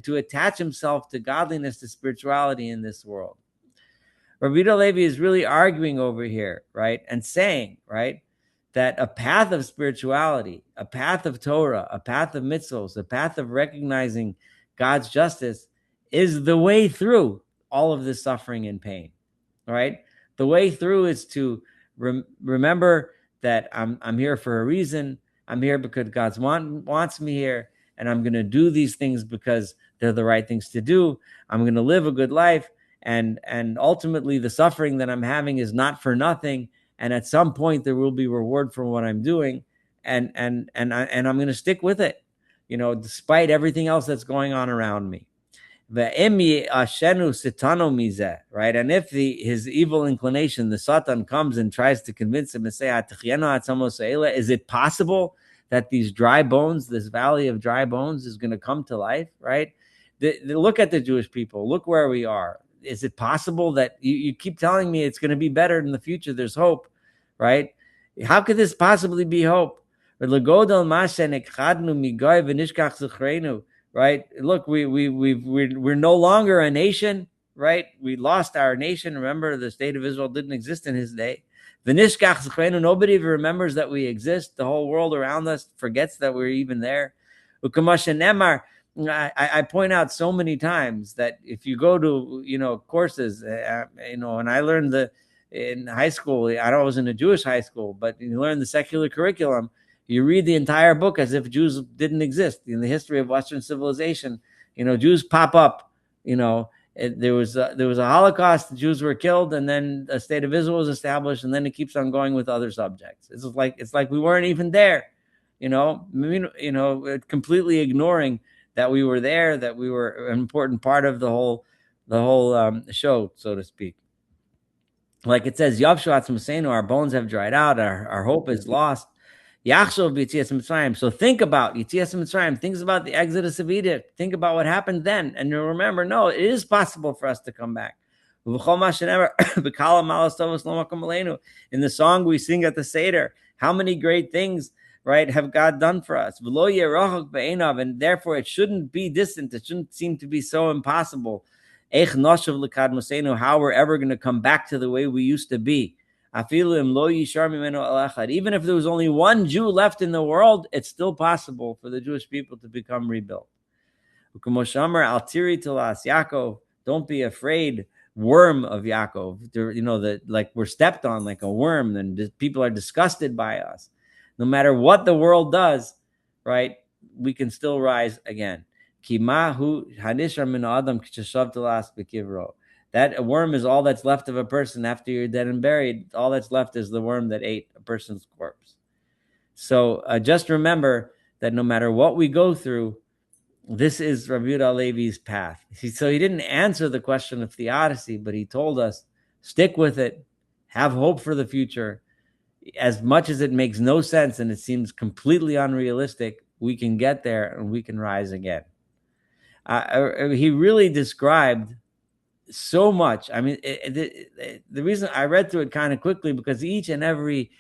to attach himself to godliness, to spirituality in this world. Rabbi Levi is really arguing over here, right? And saying, right, that a path of spirituality, a path of Torah, a path of mitzvos, a path of recognizing God's justice is the way through all of this suffering and pain, right? The way through is to remember that I'm here for a reason. I'm here because God wants me here, and I'm going to do these things because they're the right things to do. I'm going to live a good life, and ultimately the suffering that I'm having is not for nothing. And at some point there will be reward for what I'm doing, and I'm going to stick with it, despite everything else that's going on around me. Right? And if his evil inclination, the Satan, comes and tries to convince him and say, is it possible that these dry bones, this valley of dry bones, is going to come to life, right? Look at the Jewish people. Look where we are. Is it possible that you keep telling me it's going to be better in the future? There's hope, right? How could this possibly be hope? Right? Look, we're no longer a nation, right? We lost our nation. Remember, the state of Israel didn't exist in his day. Nobody even remembers that we exist. The whole world around us forgets that we're even there. I point out so many times that if you go to courses, and I learned in high school. I know I was in a Jewish high school, but you learn the secular curriculum. You read the entire book as if Jews didn't exist. In the history of Western civilization, Jews pop up. There was a Holocaust. The Jews were killed, and then a state of Israel was established, and then it keeps on going with other subjects. It's like we weren't even there. Completely ignoring that we were there, that we were an important part of the whole show, so to speak. Like it says, our bones have dried out, our hope is lost. So think about Yetzias Mitzrayim. Think about the exodus of Egypt. Think about what happened then, and you'll remember, no, it is possible for us to come back. In the song we sing at the Seder, how many great things, right, have God done for us? And therefore it shouldn't be distant. It shouldn't seem to be so impossible. How we're ever going to come back to the way we used to be. Even if there was only one Jew left in the world, it's still possible for the Jewish people to become rebuilt. Don't be afraid, worm of Yaakov. Like we're stepped on like a worm, and people are disgusted by us. No matter what the world does, right, we can still rise again. That a worm is all that's left of a person after you're dead and buried. All that's left is the worm that ate a person's corpse. So just remember that no matter what we go through, this is Rabbi Yehuda Levi's path. So he didn't answer the question of theodicy, but he told us, stick with it, have hope for the future. As much as it makes no sense and it seems completely unrealistic, we can get there and we can rise again. He really described so much. I mean, the reason I read through it kind of quickly, because each and every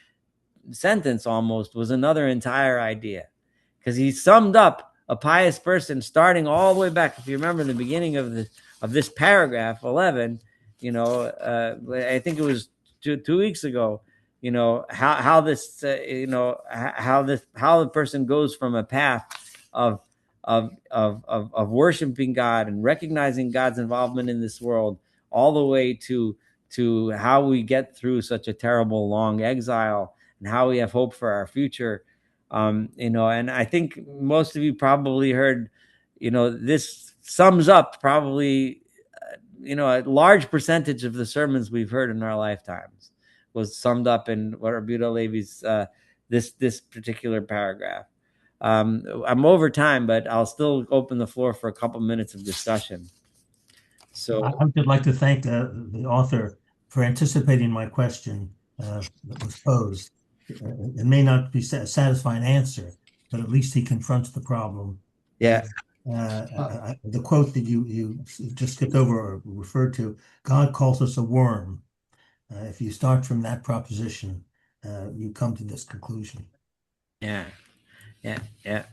sentence almost was another entire idea, because he summed up a pious person starting all the way back. If you remember the beginning of this paragraph 11, I think it was 2 weeks ago, how the person goes from a path of worshiping God and recognizing God's involvement in this world, all the way to how we get through such a terrible long exile and how we have hope for our future. And I think most of you probably heard, this sums up probably, a large percentage of the sermons we've heard in our lifetimes was summed up in what Rabbi Levi's this particular paragraph. I'm over time, but I'll still open the floor for a couple minutes of discussion. So I would like to thank the author for anticipating my question that was posed. It may not be a satisfying answer, but at least he confronts the problem. yeah, The quote that you just skipped over or referred to, God calls us a worm. If you start from that proposition, you come to this conclusion. yeah, yeah, yeah,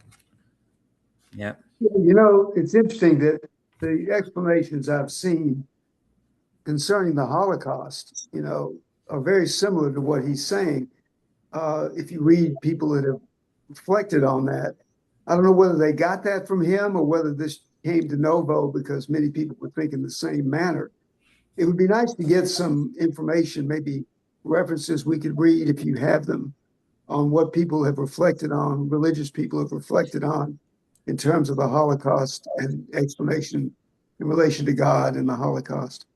yeah. It's interesting that the explanations I've seen concerning the Holocaust, are very similar to what he's saying. If you read people that have reflected on that, I don't know whether they got that from him or whether this came de novo because many people would think in the same manner. It would be nice to get some information, maybe references we could read if you have them, on what people have reflected on, religious people have reflected on in terms of the Holocaust and explanation in relation to God and the Holocaust.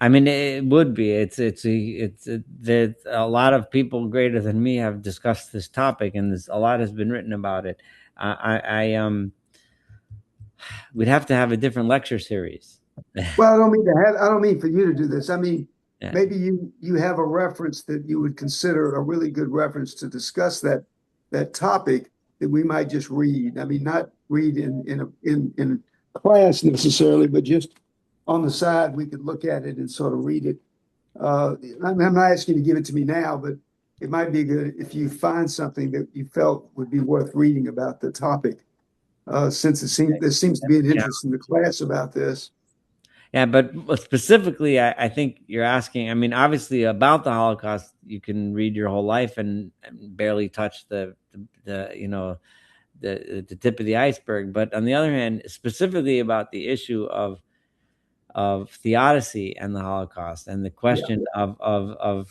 I mean, it would be. That a lot of people greater than me have discussed this topic, and a lot has been written about it. We'd have to have a different lecture series. Well, I don't mean for you to do this. I mean, Yeah. maybe you have a reference that you would consider a really good reference to discuss that topic that we might just read. I mean, not read in class necessarily, but just on the side, we could look at it and sort of read it. I'm not asking you to give it to me now, but it might be good if you find something that you felt would be worth reading about the topic, since there seems to be an interest in the class about this. Yeah, but specifically, I think you're asking. I mean, obviously, about the Holocaust, you can read your whole life and barely touch the tip of the iceberg. But on the other hand, specifically about the issue of theodicy and the Holocaust and the question of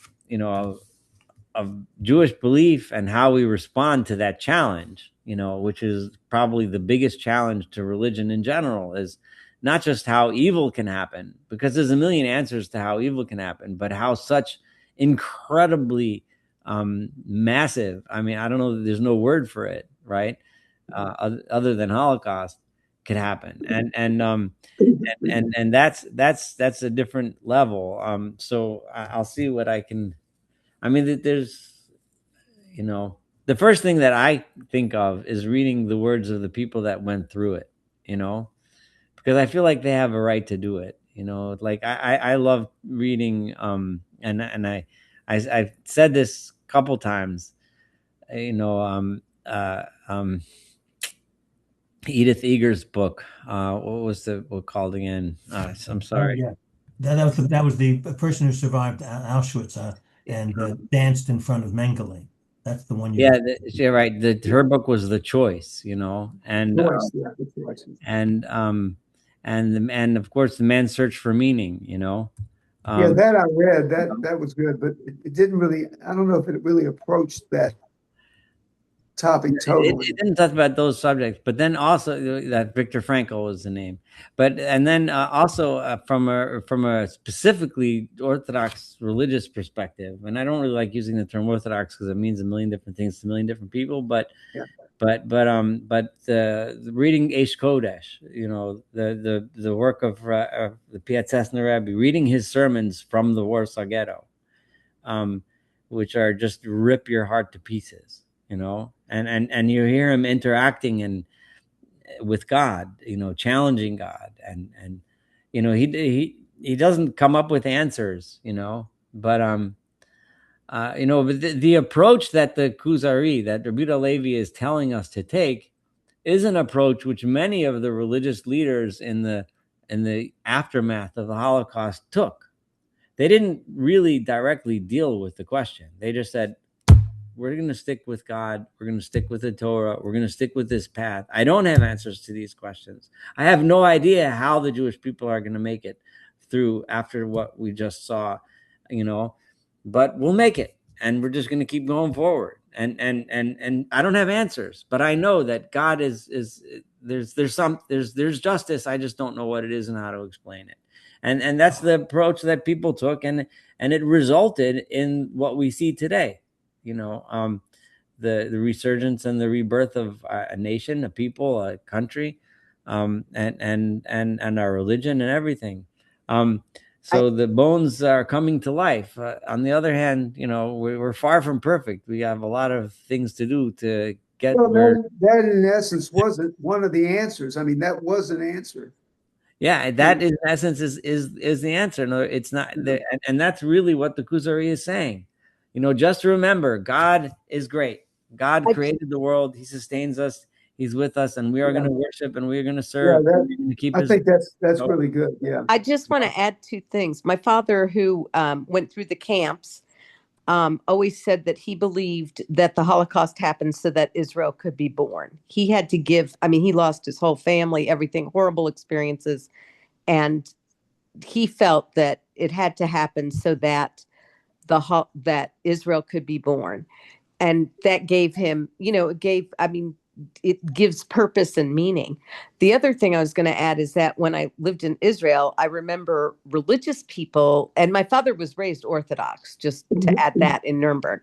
Jewish belief and how we respond to that challenge, which is probably the biggest challenge to religion in general, is not just how evil can happen, because there's a million answers to how evil can happen, but how such incredibly massive, I mean, I don't know, there's no word for it, right? Other than Holocaust could happen. And that's a different level. So I'll see what I can. I mean, there's, the first thing that I think of is reading the words of the people that went through it, because I feel like they have a right to do it. Like I love reading, and I've said this a couple times, Edith Eger's book. What was the book called again? I'm sorry. Yeah, that was the person who survived Auschwitz and danced in front of Mengele. That's the one you. Yeah, yeah, right. Her book was The Choice, and and of course the Man's Search for Meaning, yeah, that I read. That was good, but it didn't really. I don't know if it really approached that topic totally. It didn't talk about those subjects, but then also that Viktor Frankl was the name, and then also from a specifically Orthodox religious perspective, and I don't really like using the term Orthodox because it means a million different things to a million different people, but the reading Eish Kodesh, the work of the pious Rebbe, reading his sermons from the Warsaw Ghetto, which are just rip your heart to pieces. And you hear him interacting with God, challenging God, and he doesn't come up with answers, but the approach that the Kuzari, that Rabbi Levi is telling us to take, is an approach which many of the religious leaders in the aftermath of the Holocaust took. They didn't really directly deal with the question. They just said, we're going to stick with God. We're going to stick with the Torah. We're going to stick with this path. I don't have answers to these questions. I have no idea how the Jewish people are going to make it through after what we just saw, but we'll make it. And we're just going to keep going forward. and I don't have answers, but I know that God is there's justice. I just don't know what it is and how to explain it. And that's the approach that people took, and it resulted in what we see today. The resurgence and the rebirth of a nation, a people, a country, and our religion and everything. So the bones are coming to life. On the other hand, we're far from perfect. We have a lot of things to do to get Well, where. that in essence wasn't one of the answers. I mean, that was an answer. Yeah, that in essence is the answer. No, it's not, and that's really what the Kuzari is saying. Just remember, God is great. God created the world. He sustains us. He's with us, and we are going to worship, and we are going to serve. And keep I his. think that's really good. Yeah. I just want to add two things. My father, who went through the camps, always said that he believed that the Holocaust happened so that Israel could be born. He had to he lost his whole family, everything, horrible experiences. And he felt that it had to happen so that that Israel could be born. And that gave him, it gives purpose and meaning. The other thing I was going to add is that when I lived in Israel, I remember religious people, and my father was raised Orthodox, just to add that, in Nuremberg.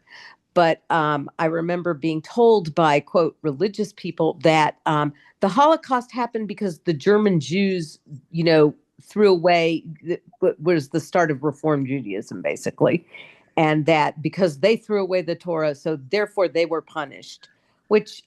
But I remember being told by, quote, religious people that the Holocaust happened because the German Jews, threw away, was the start of Reform Judaism, basically. And that because they threw away the Torah, so therefore they were punished, which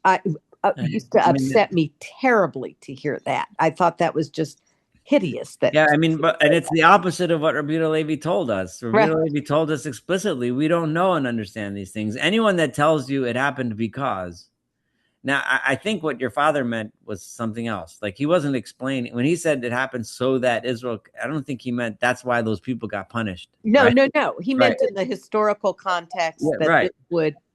used to upset me terribly to hear that. I thought that was just hideous. And it's the opposite of what Rabbi Levi told us. Rabbi Levi told us explicitly, we don't know and understand these things. Anyone that tells you it happened because. Now, I think what your father meant was something else. Like, he wasn't explaining when he said it happened so that Israel. I don't think he meant that's why those people got punished. No, right? no. He meant in the historical context that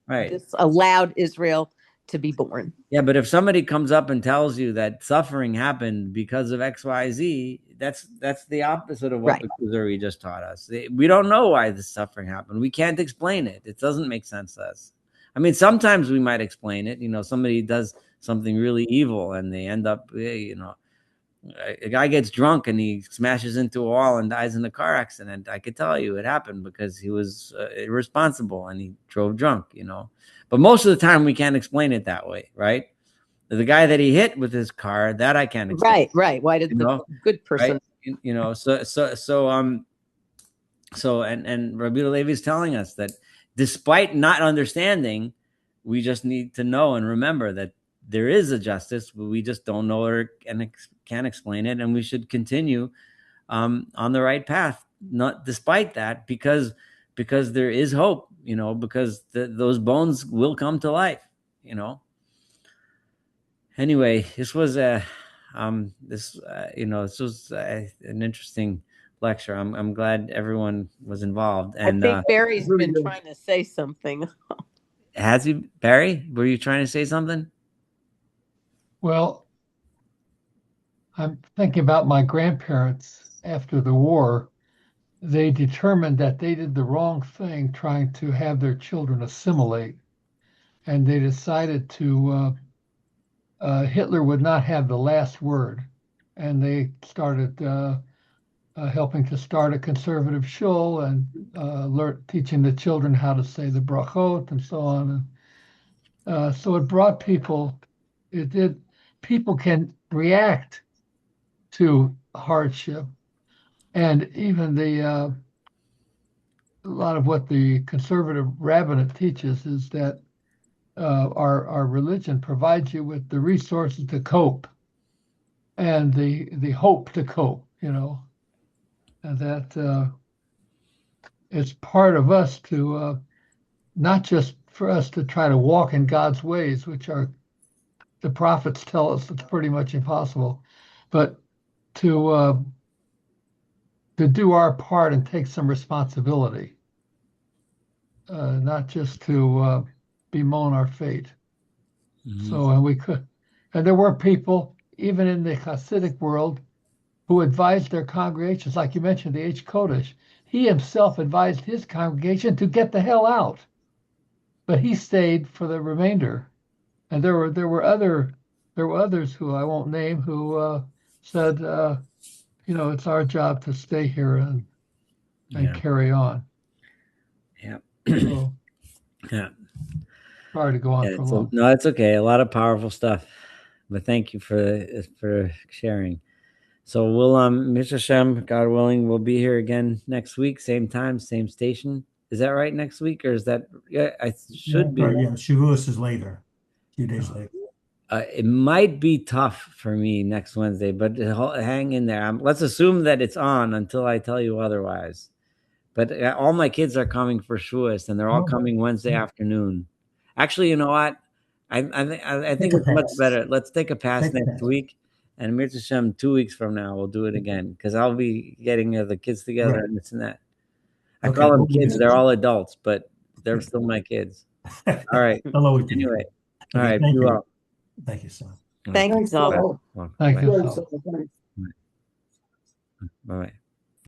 this allowed Israel to be born. Yeah, but if somebody comes up and tells you that suffering happened because of X, Y, Z, that's the opposite of what the Kuzari just taught us. We don't know why this suffering happened. We can't explain it. It doesn't make sense to us. I mean, sometimes we might explain it. Somebody does something really evil and they end up, a guy gets drunk and he smashes into a wall and dies in a car accident. I could tell you it happened because he was irresponsible and he drove drunk, But most of the time we can't explain it that way, right? The guy that he hit with his car, that I can't explain. Right. Why did the good person? Right? And Rabbi Levi is telling us that despite not understanding, we just need to know and remember that there is a justice, but we just don't know or can't explain it, and we should continue on the right path. Not despite that, because there is hope, because those bones will come to life, Anyway, this was an interesting lecture. I'm glad everyone was involved. And I think Barry's been trying to say something. Has he, Barry? Were you trying to say something? Well, I'm thinking about my grandparents after the war. They determined that they did the wrong thing trying to have their children assimilate. And they decided to, Hitler would not have the last word. And they started helping to start a conservative shul and teaching the children how to say the brachot and so on. So it brought people, people can react to hardship. And even a lot of what the conservative rabbinate teaches is that our religion provides you with the resources to cope and the hope to cope, and that it's part of us to not just for us to try to walk in God's ways, which are the prophets tell us it's pretty much impossible, but to do our part and take some responsibility, not just to bemoan our fate. Mm-hmm. So, and there were people, even in the Hasidic world, who advised their congregations, like you mentioned, the H. Kodesh. He himself advised his congregation to get the hell out. but he stayed for the remainder. And there were others who I won't name who said, it's our job to stay here and Yeah. carry on. Yeah. So, Yeah. sorry to go on for long. No, it's okay. A lot of powerful stuff, but thank you for sharing. So we'll Mr. Shem, God willing, we'll be here again next week, same time, same station. Is that right? Next week, or is that? Yeah, I should be. Yeah, Shavuos is later, a few days later. It might be tough for me next Wednesday, but hang in there. Let's assume that it's on until I tell you otherwise. But all my kids are coming for Shavuos, and they're all coming Wednesday afternoon. Actually, you know what? I think it's much better. Let's take a pass next week, and Mir Hashem, 2 weeks from now, we'll do it again because I'll be getting the kids together and this and that. I call them kids; they're all adults, but they're still my kids. All right. Anyway, all right. Be well. Thank you, sir. Thanks, all. Thank you. Thanks. Bye bye.